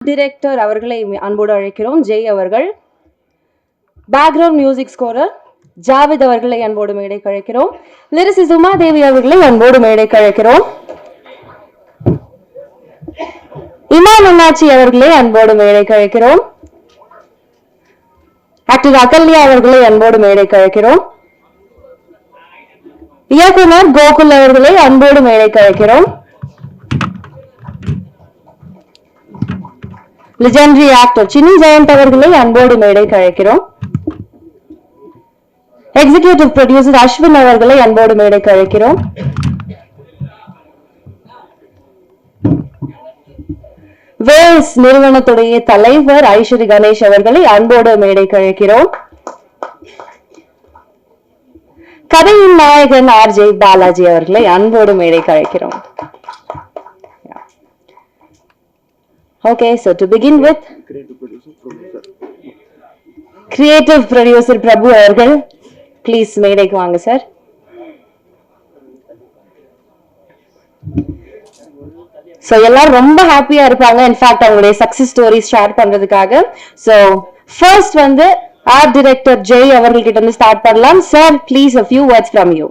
Director அவர்களை அன்போடு அழைக்கிறோம். ஜெய் அவர்கள். பேக்ரவுண்ட் மியூசிக் ஸ்கோரர் ஜாவித் அவர்களை அன்போடு மேடைக்கு அழைக்கிறோம். லிரிசிஸ்ட் உமாதேவி அவர்களை அன்போடு மேடைக்கு அழைக்கிறோம். இமான் அண்ணாச்சி அவர்களை அன்போடு மேடைக்கு அழைக்கிறோம். ஆக்டர் அகல்யா அவர்களை அன்போடு மேடைக்கு அழைக்கிறோம். இயக்குனர் கோகுல் அவர்களை அன்போடு மேடைக்கு அழைக்கிறோம். லெஜெண்டரி ஆக்டர் சின்னி ஜெயந்த் அவர்களை அன்போடு மேடைக்கு அழைக்கிறோம். எக்ஸிகியூட்டிவ் ப்ரொடியூசர் அஸ்வின் அவர்களை அன்போடு மேடைக்கு அழைக்கிறோம். வேல்ஸ் நிறுவனத்துடைய தலைவர் ஐஸ்வரி கணேஷ் அவர்களை அன்போடு மேடைக்கு அழைக்கிறோம். கதையின் நாயகன் RJ பாலாஜி அவர்களை அன்போடு மேடைக்கு அழைக்கிறோம். Okay, so to begin with, creative producer Prabhu அவர்கள் please மேடைக்கு வாங்க சார். So எல்லாரும் ரொம்ப ஹாப்பியா இருப்பாங்க. இன்ஃபேக்ட் அவங்களுடைய சக்சஸ் ஸ்டோரிஸ் ஷேர் பண்றதுக்காக. So first வந்து ஆர்ட் டைரக்டர் ஜெய் அவர்கள் கிட்ட இருந்து ஸ்டார்ட் பண்ணலாம். Sir please a few words from you.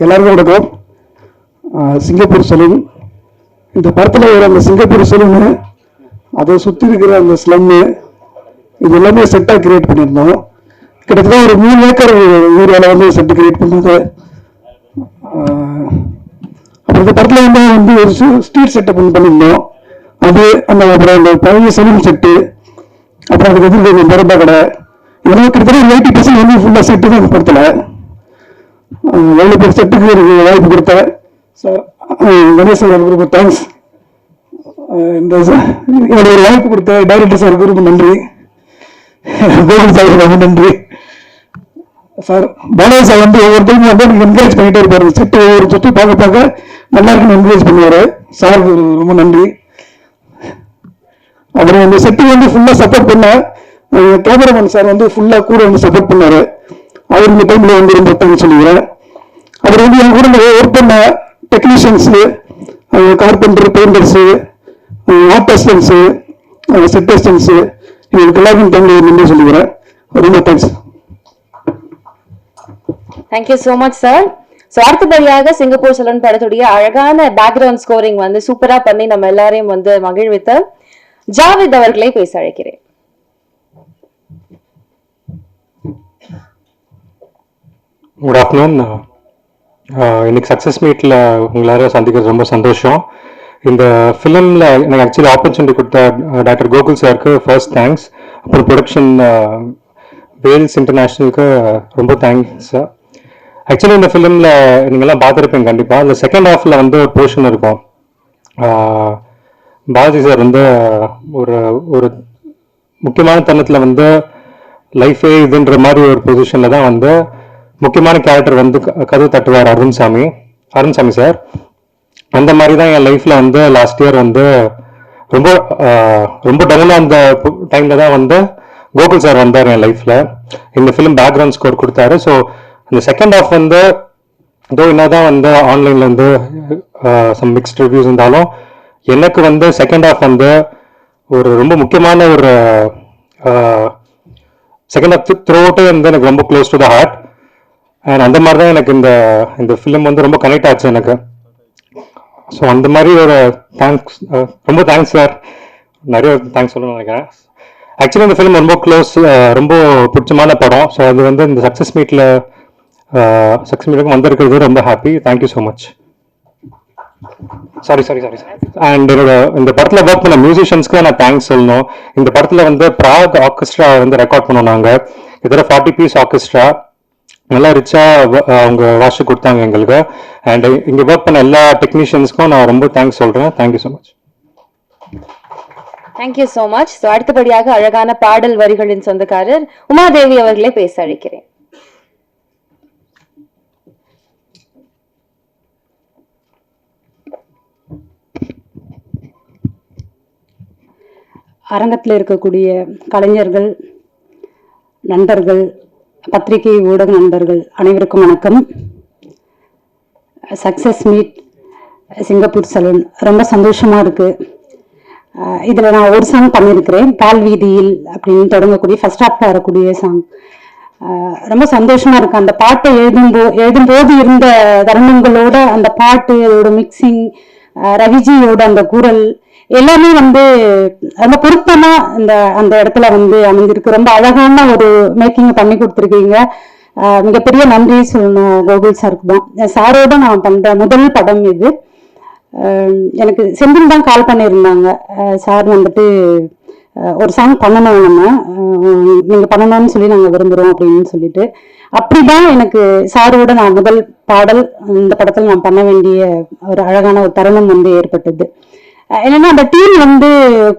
எல்லாருக்கும் வணக்கம். சிங்கப்பூர் சலூன், இந்த படத்தில் வர அந்த சிங்கப்பூர் சலூனு, அதை சுற்றி இருக்கிற அந்த ஸ்லம்மு, இது எல்லாமே செட்டாக கிரியேட் பண்ணியிருந்தோம். கிட்டத்தட்ட ஒரு 3 ஏக்கர் ஏரியாவில் வந்து செட்டு கிரியேட் பண்ணது. அப்புறம் இந்த படத்தில் வந்து ஒரு ஸ்ட்ரீட் செட்டப் ஒன்று பண்ணியிருந்தோம். அது அந்த அப்புறம் அந்த பழைய சலூன் செட்டு, அப்புறம் அதுக்கு எதிர்க்க பரோட்டா கடை, இதெல்லாம் கிட்டத்தட்ட 80% வந்து ஃபுல்லாக செட்டு தான் இந்த படத்தில். எவ்வளோ பேர் செட்டுக்கு எனக்கு வாய்ப்பு கொடுத்த சார் கணேஷ் சார் ரொம்ப தேங்க்ஸ். இந்த என்னோட ஒரு வாய்ப்பு கொடுத்த டைரக்டர் சாருக்கு ரொம்ப நன்றி. கோகுல் சார் ரொம்ப நன்றி சார். பாலாஜி சார் வந்து ஒவ்வொருத்தரும் வந்து எனக்கு என்கரேஜ் பண்ணிட்டே இருப்பாரு. செட்டு ஒவ்வொரு செட்டு பார்க்க பார்க்க நல்லா இருக்குன்னு என்கரேஜ் பண்ணுவார். சாருக்கு ரொம்ப நன்றி. அப்புறம் இந்த செட்டு வந்து ஃபுல்லாக சப்போர்ட் பண்ண கேமராமேன் சார் வந்து ஃபுல்லாக கூட வந்து சப்போர்ட் பண்ணார். அவர் இந்த டைமில் வந்து ரொம்ப தேங்க்ஸ் சொல்லிக்கிறேன். அப்புறம் வந்து என் கூட ஒர்க் பண்ண technicians, carpenter, painters, art assistants, set assistants, இவங்களுக்கு எல்லாருக்கும் டைமில் நன்றி சொல்லிக்கிறேன். ரொம்ப thanks. Thank you so much sir. So அடுத்தபடியாக சிங்கப்பூர் சலூன் படத்துடைய அழகான பேக்ரவுண்ட் ஸ்கோரிங் வந்து சூப்பரா பண்ணி நம்ம எல்லாரையும் வந்து மகிழ்வித்த ஜாவித் அவர்களை பேச அழைக்கிறேன். Good afternoon. இன்னைக்கு சக்ஸஸ் மீட்டில் உங்களார சந்திக்கிறது ரொம்ப சந்தோஷம். இந்த ஃபிலிமில் எனக்கு ஆக்சுவலி ஆப்பர்ச்சுனிட்டி கொடுத்த டாக்டர் கோகுல் சாருக்கு ஃபர்ஸ்ட் தேங்க்ஸ். அப்புறம் ப்ரொடக்ஷன் வேல்ஸ் இன்டர்நேஷ்னலுக்கு ரொம்ப தேங்க்ஸ் சார். ஆக்சுவலி இந்த ஃபிலிமில் நீங்கள்லாம் பார்த்துருப்பீங்க கண்டிப்பாக. இந்த செகண்ட் ஹாஃபில் வந்து ஒரு போர்ஷன் இருக்கும். பாலாஜி சார் வந்து ஒரு ஒரு முக்கியமான தருணத்தில் வந்து லைஃபே இதுன்ற மாதிரி ஒரு பொசிஷனில் தான் வந்து முக்கியமான கேரக்டர் வந்து கதவு தட்டுவார் அருண்சாமி சார். அந்த மாதிரி தான் என் லைஃப்பில் வந்து லாஸ்ட் இயர் வந்து ரொம்ப ரொம்ப டவுனாக அந்த டைமில் தான் வந்து கோகுல் சார் வந்தார் என் லைஃப்பில். இந்த ஃபிலிம் பேக்ரவுண்ட் ஸ்கோர் கொடுத்தாரு. ஸோ இந்த செகண்ட் ஹாஃப் வந்து இதோ என்னதான் வந்து ஆன்லைனில் வந்து சம் மிக்ஸ்ட் ரிவ்யூஸ் இருந்தாலும் எனக்கு வந்து செகண்ட் ஹாஃப் வந்து ஒரு ரொம்ப முக்கியமான ஒரு செகண்ட் ஹாஃப் த்ரூ அவுட்டே வந்து எனக்கு ரொம்ப close to the heart. And அந்த மாதிரி தான் எனக்கு இந்த ஃபிலிம் வந்து ரொம்ப கனெக்ட் ஆச்சு எனக்கு. ஸோ அந்த மாதிரி ஒரு தேங்க்ஸ், ரொம்ப தேங்க்ஸ் சார். நிறைய தேங்க்ஸ் சொல்லணும்னு நினைக்கிறேன். ஆக்சுவலி இந்த ஃபிலிம் ரொம்ப க்ளோஸ், ரொம்ப பிடிச்சமான படம். ஸோ அது வந்து இந்த சக்ஸஸ் மீட்டுக்கு வந்திருக்கிறது ரொம்ப happy. Thank you so much. Sorry. And இந்த படத்தில் ஒர்க் பண்ண மியூசிஷியன்ஸ்க்கு நான் தேங்க்ஸ் சொல்லணும். இந்த படத்தில் வந்து பிராக் ஆர்கெஸ்ட்ரா வந்து ரெக்கார்ட் பண்ணோம் நாங்கள். இதில் 40 பீஸ் ஆர்கெஸ்ட்ரா நல்லா ரிச்சாக அவங்க வாட்ச் கொடுத்தாங்க எங்களுக்கு. அண்ட் இங்கே ஒர்க் பண்ண எல்லா டெக்னீஷியன்ஸ்க்கும் நான் ரொம்ப தேங்க்ஸ் சொல்கிறேன். Thank you so much. Thank you so much. So அடுத்தபடியாக அழகான பாடல் வரிகளின் சொந்தக்காரர் உமாதேவி அவர்களை பேச அழைக்கிறேன். அரங்கத்தில் இருக்கக்கூடிய கலைஞர்கள், நண்பர்கள், பத்திரிகை ஊடக நண்பர்கள் அனைவருக்கும் வணக்கம். சக்ஸஸ் மீட் சிங்கப்பூர் சலூன் ரொம்ப சந்தோஷமா இருக்கு. இதுல நான் ஒரு சாங் பண்ணியிருக்கிறேன், பால் வீதியில் அப்படின்னு தொடங்கக்கூடிய ஃபர்ஸ்ட் ஹாஃப்ல வரக்கூடிய சாங். ரொம்ப சந்தோஷமா இருக்கு. அந்த பாட்டை எழுதும்போது இருந்த தருணங்களோட அந்த பாட்டு, அதோட மிக்சிங், ரவிஜியோட அந்த குரல் எல்லாமே ரொம்ப பொருத்தமா அந்த இடத்துல அமைஞ்சிருக்கு. ரொம்ப அழகான ஒரு மேக்கிங் பண்ணி கொடுத்துருக்கீங்க. மிகப்பெரிய நன்றி சொல்லணும் கோகுல் சாருக்கு தான். சாரோட நான் பண்ற முதல் படம் இது. எனக்கு செந்தில் தான் கால் பண்ணியிருந்தாங்க, சார் ஒரு சாங் பண்ணணும், நீங்க பண்ணணும்னு சொல்லி நாங்க விரும்புறோம் அப்படின்னு சொல்லிட்டு. அப்படிதான் எனக்கு சாரோட நான் முதல் பாடல் இந்த படத்துல நான் பண்ண வேண்டிய ஒரு அழகான ஒரு தருணம் ஏற்பட்டது. என்னன்னா அந்த டீம்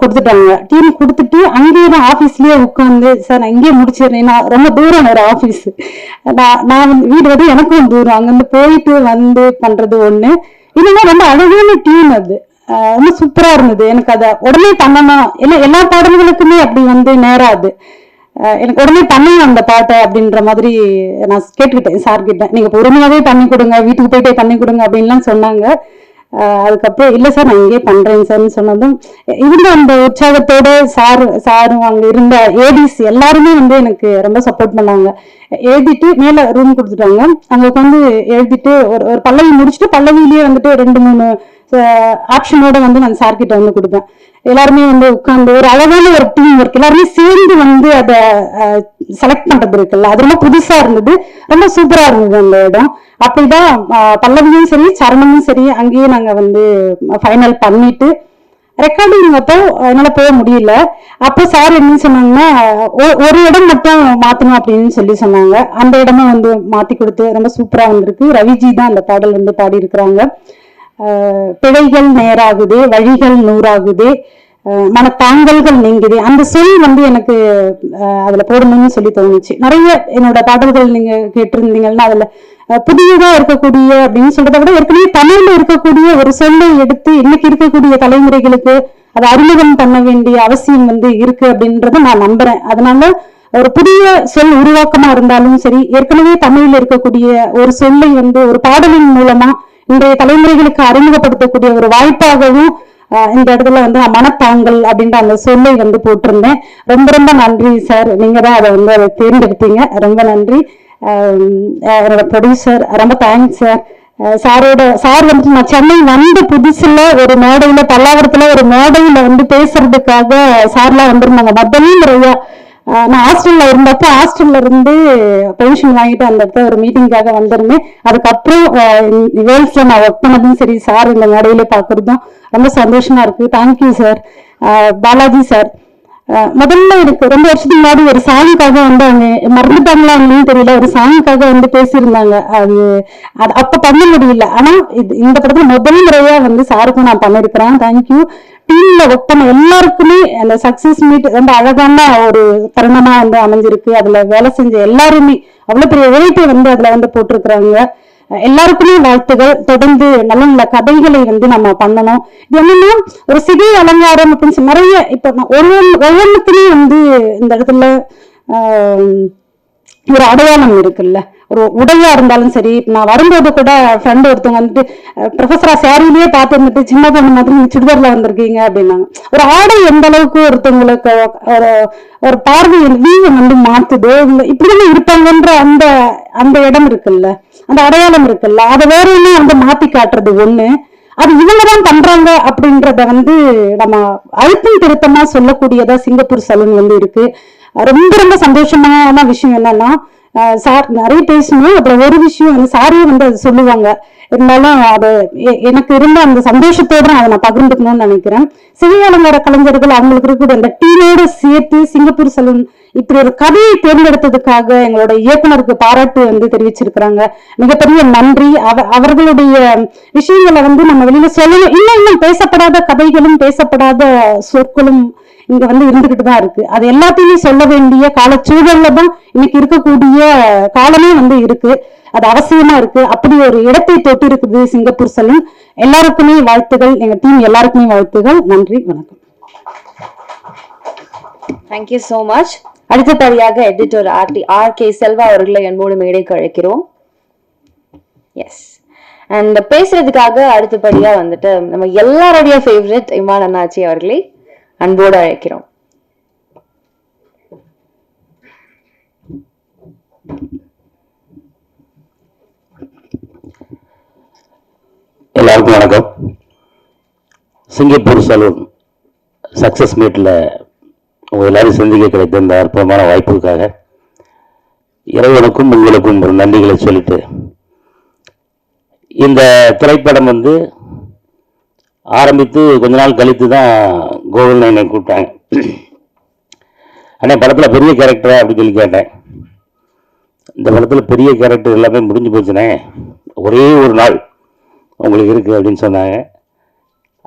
கொடுத்துட்டாங்க. டீம் கொடுத்துட்டு அங்கேயே நான் ஆபீஸ்லயே உட்காந்து, சார் நான் இங்கேயே முடிச்சிடுறேன், நான் ரொம்ப தூரம் ஒரு ஆபீஸ், நான் வீடு எனக்கும் தூரம், அங்கிருந்து போயிட்டு பண்றது ஒண்ணு. இல்லைன்னா ரொம்ப அழகான டீம், அது ரொம்ப சூப்பரா இருந்தது. எனக்கு அதை உடனே பண்ணணும், ஏன்னா எல்லா பாடல்களுக்குமே அப்படி நேராது. எனக்கு உடனே பண்ணணும் அந்த பாட்டை அப்படின்ற மாதிரி நான் கேட்டுக்கிட்டேன் சார் கிட்ட. நீங்க பொறுமையாவே பண்ணி கொடுங்க, வீட்டுக்கு போயிட்டே பண்ணி கொடுங்க அப்படின்லாம் சொன்னாங்க. அதுக்கப்புறம் இல்ல சார் நான் இங்கே பண்றேன் சார்ன்னு சொன்னதும் இருந்த அந்த உற்சாகத்தோட சாரும் அங்க இருந்த ஏடிஸ் எல்லாருமே எனக்கு ரொம்ப சப்போர்ட் பண்ணாங்க. எழுதிட்டு மேல ரூம் கொடுத்துட்டாங்க, அங்க எழுதிட்டு ஒரு பல்லவி முடிச்சுட்டு பல்லவிலேயே 2-3 ஆப்ஷனோட நான் சார் கிட்ட கொடுப்பேன். எல்லாருமே உட்கார்ந்து ஒரு அழகான ஒரு டீம் ஒர்க், எல்லாருமே சேர்ந்து அதை செலக்ட் பண்றது இருக்குல்ல, அது ரொம்ப புதுசா இருந்தது, ரொம்ப சூப்பரா இருந்தது அந்த இடம். அப்படிதான் பல்லவியும் சரி சரணமும் சரி அங்கேயே நாங்க ஃபைனல் பண்ணிட்டு ரெக்கார்டிங் அப்போ என்னால போக முடியல. அப்போ சார் என்ன சொன்னாங்கன்னா, ஒரு இடம் மட்டும் மாத்தணும் அப்படின்னு சொல்லி சொன்னாங்க. அந்த இடமும் மாத்தி கொடுத்து ரொம்ப சூப்பரா வந்திருக்கு. ரவிஜி தான் அந்த பாடல் பாடி இருக்கிறாங்க. பிழைகள் நேராகுது, வழிகள் 100 மனத்தாங்கல்கள் நீங்குது, அந்த சொல் எனக்கு அதுல போடணும்னு சொல்லி தோணுச்சு. நிறைய என்னோட பாடல்கள் நீங்க கேட்டிருந்தீங்கன்னா அதுல புதியதா இருக்கக்கூடிய அப்படின்னு சொல்றதை விட ஏற்கனவே தமிழ்ல இருக்கக்கூடிய ஒரு சொல்லை எடுத்து இன்னைக்கு இருக்கக்கூடிய தலைமுறைகளுக்கு அதை அறிமுகம் பண்ண வேண்டிய அவசியம் இருக்கு அப்படின்றத நான் நம்புறேன். அதனால ஒரு புதிய சொல் உருவாக்கமா இருந்தாலும் சரி, ஏற்கனவே தமிழ்ல இருக்கக்கூடிய ஒரு சொல்லை ஒரு பாடலின் மூலமா இன்றைய தலைமுறைகளுக்கு அறிமுகப்படுத்தக்கூடிய ஒரு வாய்ப்பாகவும் இந்த இடத்துல மனத்தாங்கல் அப்படின்ற அந்த சொல்லை போட்டிருந்தேன். ரொம்ப ரொம்ப நன்றி சார், நீங்க தான் அதை தேர்ந்தெடுத்தீங்க, ரொம்ப நன்றி. என்னோட ப்ரொடியூசர் ரொம்ப தேங்க்ஸ் சார். சார் நான் சென்னை புதுசுல ஒரு மேடையில பல்லாவரத்துல ஒரு மேடையில பேசுறதுக்காக சார்லாம் வந்திருந்தாங்க. முதல் முறையா நான் ஹாஸ்டல்ல இருந்தப்போ ஹாஸ்டல்ல இருந்து பெர்மிஷன் வாங்கிட்டு அந்த இடத்துல ஒரு மீட்டிங்காக வந்திருந்தேன். அதுக்கப்புறம் வேல்ஸ்ல நான் ஒர்க் பண்ணதும் சரி, சார் இந்த மேடையில பாக்குறதும் ரொம்ப சந்தோஷமா இருக்கு. Thank you sir. பாலாஜி சார் முதல்ல எனக்கு 2 வருஷத்துக்கு முன்னாடி ஒரு சாங்குக்காக அவங்க மறந்துட்டாங்களா தெரியல, ஒரு சாங்குக்காக பேசியிருந்தாங்க. அது அப்ப பண்ண முடியல. ஆனா இந்த படத்துல முதல் முறையா சாருக்கும் நான் பண்ணிருக்கிறேன். தேங்க்யூ. டீம்ல ஒர்க் பண்ண எல்லாருக்குமே அந்த சக்சஸ் மீட் ரொம்ப அழகான ஒரு தருணமா அமைஞ்சிருக்கு. அதுல வேலை செஞ்ச எல்லாருமே அவ்வளவு பெரிய உழைப்பை அதுல போட்டிருக்கிறாங்க. எல்லாருக்குமே வாழ்த்துகள். தொடர்ந்து நல்ல நல்ல கதைகளை நம்ம பண்ணணும். இது என்னன்னா ஒரு சிகை அலங்காரம் அப்படின்னு நிறைய இப்ப ஒவ்வொன்றுக்குமே இந்த இடத்துல ஒரு அடையாளம் இருக்குல்ல. ஒரு உடையா இருந்தாலும் சரி, நான் வரும்போது கூட ஃப்ரெண்ட் ஒருத்தவங்க ப்ரொஃபஸரா சாரியிலேயே பார்த்து சின்ன பொண்ணு மாதிரி சுடிதார்ல வந்திருக்கீங்க அப்படின்னாங்க. ஒரு ஆடை எந்த அளவுக்கு ஒருத்தவங்களுக்கு ஒரு பார்வை வீவு மாத்துதோ, இப்படிதான் இருப்பாங்கன்ற அந்த அந்த இடம் இருக்குல்ல, அந்த அடையாளம் இருக்குல்ல, அதை வேற என்ன மாத்தி காட்டுறது ஒண்ணு. அது இவங்கதான் பண்றாங்க அப்படின்றத நம்ம அழுத்தம் திருத்தமா சொல்லக்கூடியதா சிங்கப்பூர் சலூன் இருக்கு. ரொம்ப ரொம்ப சந்தோஷமான விஷயம் என்னன்னா, சார் நிறைய பேசணும். அப்புறம் ஒரு விஷயம் சாரியும் அது சொல்லுவாங்க. இருந்தாலும் அது எனக்கு இருந்த அந்த சந்தோஷத்தோட அதை நான் பகிர்ந்துக்கணும்னு நினைக்கிறேன். சிகை அலங்கார கலைஞர்கள் அவங்களுக்கு இருக்கக்கூடிய அந்த டீமோட சேர்த்து சிங்கப்பூர் சலூன் இப்படி ஒரு கதையை தேர்ந்தெடுத்ததுக்காக எங்களோட இயக்குனருக்கு பாராட்டு தெரிவிச்சிருக்கிறாங்க. மிகப்பெரிய நன்றி. அவர்களுடைய விஷயங்களை நம்ம வெளியில சொல்லணும். இன்னும் பேசப்படாத கதைகளும் பேசப்படாத சொற்களும் இங்க இருந்துகிட்டு தான் இருக்கு. அது எல்லாத்தையுமே சொல்ல வேண்டிய காலச்சூழல்ல தான் இன்னைக்கு இருக்கக்கூடிய காலமே இருக்கு. அது அவசியமா இருக்கு. அப்படி ஒரு இடத்தை தொட்டு இருக்குது சிங்கப்பூர் சலூன். எல்லாருக்குமே வாழ்த்துகள், எங்க டீம் எல்லாருக்குமே வாழ்த்துகள். நன்றி, வணக்கம். Thank you so much. அடுத்தபடியாக எடிட்டர் ஆர் கே செல்வா அவர்களை அன்போடு மேடைக்கு அழைக்கிறோம். எஸ், அண்ட் பேசுறதுக்காக அடுத்தபடியா வந்துட்டு நம்ம எல்லாருடைய ஃபேவரட் இமான் அண்ணாச்சி அவர்களை அன்போடு அழைக்கிறோம். எல்லாருக்கும் வணக்கம். சிங்கப்பூர் சலூன் சக்சஸ் மீட்டில் உங்கள் எல்லாரும் சந்திக்க கிடைத்த இந்த அற்புதமான வாய்ப்புக்காக இறைவனுக்கும் உங்களுக்கும் ஒரு நன்றிகளை சொல்லிட்டு, இந்த திரைப்படம் ஆரம்பித்து கொஞ்ச நாள் கழித்து தான் கோகுல் என்னை கூப்பிட்டாங்க. ஆனால் படத்தில் பெரிய கேரக்டரா அப்படின்னு சொல்லி கேட்டேன். இந்த படத்தில் பெரிய கேரக்டர் எல்லாமே முடிஞ்சு போச்சுனே, ஒரே ஒரு நாள் உங்களுக்கு இருக்குது அப்படின்னு சொன்னாங்க.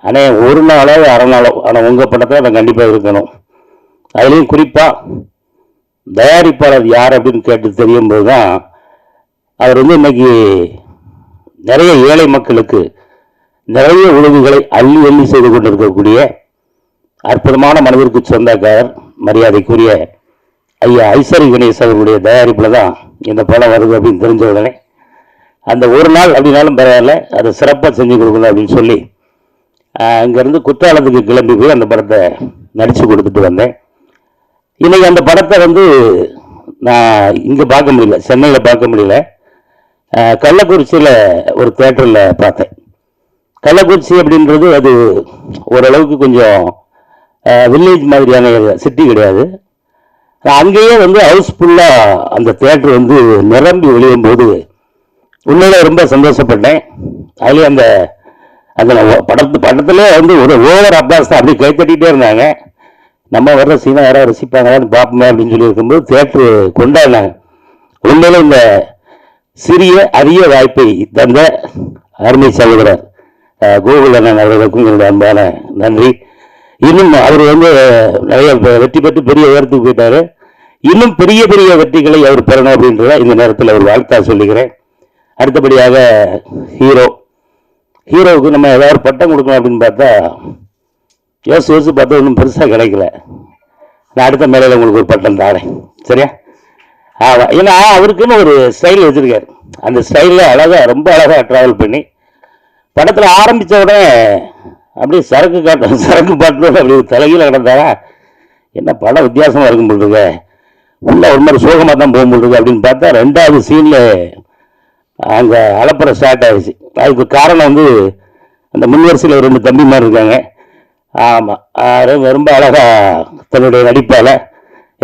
ஆனால் ஒரு நாளோ அரை நாளோ, ஆனால் உங்கள் படத்தில் நான் கண்டிப்பாக இருக்கணும். அதுலேயும் குறிப்பாக தயாரிப்பாளர் யார் அப்படின்னு கேட்டு தெரியும் போது தான் அவர் இன்னைக்கு நிறைய ஏழை மக்களுக்கு நிறைய உதவிகளை அள்ளி அள்ளி செய்து கொண்டிருக்கக்கூடிய அற்புதமான மனதிற்கு சொந்தக்காரர் மரியாதைக்குரிய ஐயா ஐசரி கணேஷ் அவர்களுடைய தயாரிப்பில் தான் இந்த படம் வருது அப்படின்னு தெரிஞ்ச உடனே அந்த ஒரு நாள் அப்படின்னாலும் பரவாயில்ல, அதை சிறப்பாக செஞ்சு கொடுக்கணும் அப்படின்னு சொல்லி இங்கேருந்து குற்றாலத்துக்கு கிளம்பி போய் அந்த படத்தை நடித்து கொடுத்துட்டு வந்தேன். இன்றைக்கி அந்த படத்தை நான் இங்கே பார்க்க முடியல, சென்னையில் பார்க்க முடியல, கள்ளக்குறிச்சியில் ஒரு தேட்டரில் பார்த்தேன். கள்ளக்குறிச்சி அப்படின்றது அது ஓரளவுக்கு கொஞ்சம் வில்லேஜ் மாதிரியான சிட்டி கிடையாது. அங்கேயே ஹவுஸ்ஃபுல்லாக அந்த தேட்டர் நிரம்பி வெளியும் போது உண்மையில ரொம்ப சந்தோஷப்பட்டேன். அதுலேயே அந்த படத்துல ஒரு ஓவர் அப்பாஸ் தான் அப்படி கைத்தட்டிகிட்டே இருந்தாங்க. நம்ம வர்ற சீனா யாராவது ரசிப்பாங்களான்னு பார்ப்போமே அப்படின்னு சொல்லி இருக்கும்போது தேட்டரு கொண்டாடினாங்க. உண்மையில இந்த சிறிய அரிய வாய்ப்பை தந்த அருமை சகோதரர் கோகுல் அண்ணன் அவர்களுக்கும் என்னுடைய அன்பான நன்றி. இன்னும் அவர் நிறைய வெற்றி பெற்று பெரிய உயரத்துக்கு போயிட்டாரு. இன்னும் பெரிய பெரிய வெற்றிகளை அவர் பெறணும் அப்படின்றத இந்த நேரத்தில் அவர் வாழ்த்தா சொல்லுகிறேன். அடுத்தபடியாக ஹீரோவுக்கு நம்ம ஏதாவது பட்டம் கொடுக்கணும் அப்படின்னு பார்த்தா யோசிச்சு பார்த்தா ஒன்றும் பெருசாக கிடைக்கல. நான் அடுத்த மேலையில் உங்களுக்கு ஒரு பட்டம் தாரேன், சரியா? ஏன்னா அவருக்குன்னு ஒரு ஸ்டைல் வச்சுருக்காரு. அந்த ஸ்டைலில் ரொம்ப அழகாக ட்ராவல் பண்ணி படத்தில் ஆரம்பித்த உடனே அப்படியே சரக்கு பாட்டோட அப்படி தலைகீழ கிடந்தாரா, என்ன படம் வித்தியாசமாக இருக்கும் போட்டுருக்க, உள்ள ஒரு மாதிரி சோகமாக தான் போக முடியுது அப்படின்னு பார்த்தா ரெண்டாவது சீனில் அங்கே அலப்பறை ஸ்டார்ட் ஆகிடுச்சு. அதுக்கு காரணம் அந்த முன்வரிசையில் 2 தம்பி மாதிரி இருக்காங்க. ஆமாம், ரொம்ப அழகாக தன்னுடைய நடிப்பால்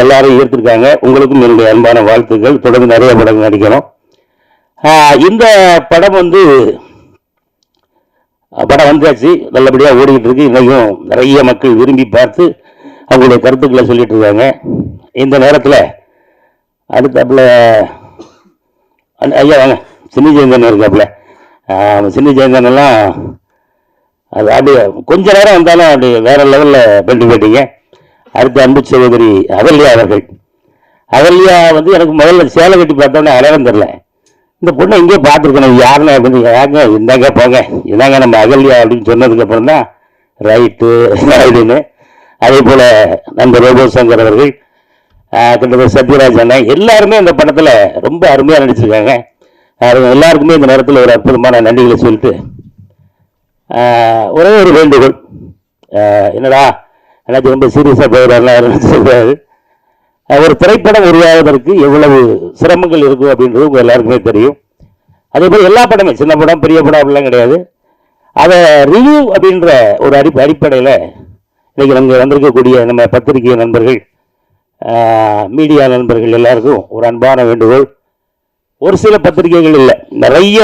எல்லாரும் ஈர்த்திருக்காங்க. உங்களுக்கும் என்னுடைய அன்பான வாழ்த்துக்கள். தொடர்ந்து நிறைய படங்கள் நடிக்கணும். இந்த படம் படம் வந்தாச்சு, நல்லபடியாக ஓடிக்கிட்டு இருக்கு. இன்றைக்கும் நிறைய மக்கள் விரும்பி பார்த்து அவங்களுடைய கருத்துக்களை சொல்லிட்டு இருக்காங்க. இந்த நேரத்தில் அடுத்தாப்புல ஐயா வாங்க, சின்னி ஜெயந்தன் இருக்காப்புல. சின்னி ஜெயந்தன் எல்லாம் அது அப்படியே கொஞ்ச நேரம் வந்தாலும் அப்படி வேற லெவலில் பண்ணி போயிட்டீங்க. அடுத்த அன்பு சகோதரி அகல்யா அவர்கள். அகல்யா எனக்கு முதல்ல சேலை கட்டி பார்த்தோன்னே அடையாளம் தெரில. இந்த பொண்ணை இங்கே பார்த்துருக்கணும், யாருன்னு அப்படின்னு ஏங்க இந்தாங்க போங்க இதாங்க நம்ம அகல்யா அப்படின்னு சொன்னதுக்கப்புறம் தான் ரைட்டு அப்படின்னு. அதே போல் நண்பர் ரோபோ சங்கர் அவர்கள், கிட்டத்தட்ட சத்யராஜ் அண்ணன் எல்லாருமே இந்த படத்தில் ரொம்ப அருமையாக நடிச்சிருக்காங்க. எல்லாருக்குமே இந்த நேரத்தில் ஒரு அற்புதமான நன்றிகளை சொல்லிட்டு ஒரே ஒரு வேண்டுகோள், என்னடா எனக்கு ரொம்ப சீரியஸாக போயிடலாம் சொல்றாரு. ஒரு திரைப்படம் உருவாவதற்கு எவ்வளவு சிரமங்கள் இருக்கும் அப்படின்றது உங்கள் எல்லாருக்குமே தெரியும். அதே போல் எல்லா படமே, சின்ன படம் பெரிய படம் அப்படிலாம் கிடையாது. அதை ரிவ்யூ அப்படின்ற ஒரு அடிப்படையில் இன்றைக்கி நம்ம வந்திருக்கக்கூடிய நம்ம பத்திரிகை நண்பர்கள், மீடியா நண்பர்கள் எல்லாருக்கும் ஒரு அன்பான வேண்டுகோள். ஒரு சில பத்திரிகைகள் இல்லை, நிறைய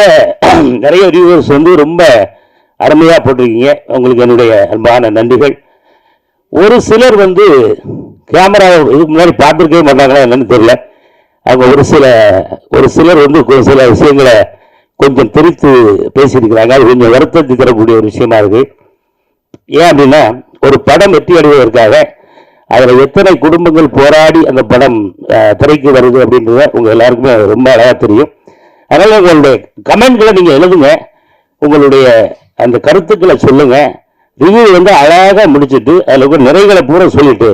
ரிவ்யூவர்ஸ் ரொம்ப அருமையாக போட்டிருக்கீங்க. உங்களுக்கு என்னுடைய அன்பான நன்றிகள். ஒரு சிலர் கேமரா இதுக்கு முன்னாடி பார்த்துருக்கவே மாட்டாங்களா என்னன்னு தெரியல. அவங்க ஒரு சிலர் சில விஷயங்களை கொஞ்சம் திரித்து பேசியிருக்கிறாங்க. அது கொஞ்சம் வருத்தத்தை தரக்கூடிய ஒரு விஷயமா இருக்கு. ஏன் அப்படின்னா, ஒரு படம் வெற்றி அடைவதற்காக அதில் எத்தனை குடும்பங்கள் போராடி அந்த படம் திரைக்கு வருது அப்படின்றத உங்கள் எல்லாருக்குமே ரொம்ப அழகாக தெரியும். அதனால் உங்களுடைய கமெண்ட்களை நீங்கள் எழுதுங்க, உங்களுடைய அந்த கருத்துக்களை சொல்லுங்கள். ரிவ்யூ அழகாக முடிச்சுட்டு அதில் நிறைகளை பூரா சொல்லிட்டு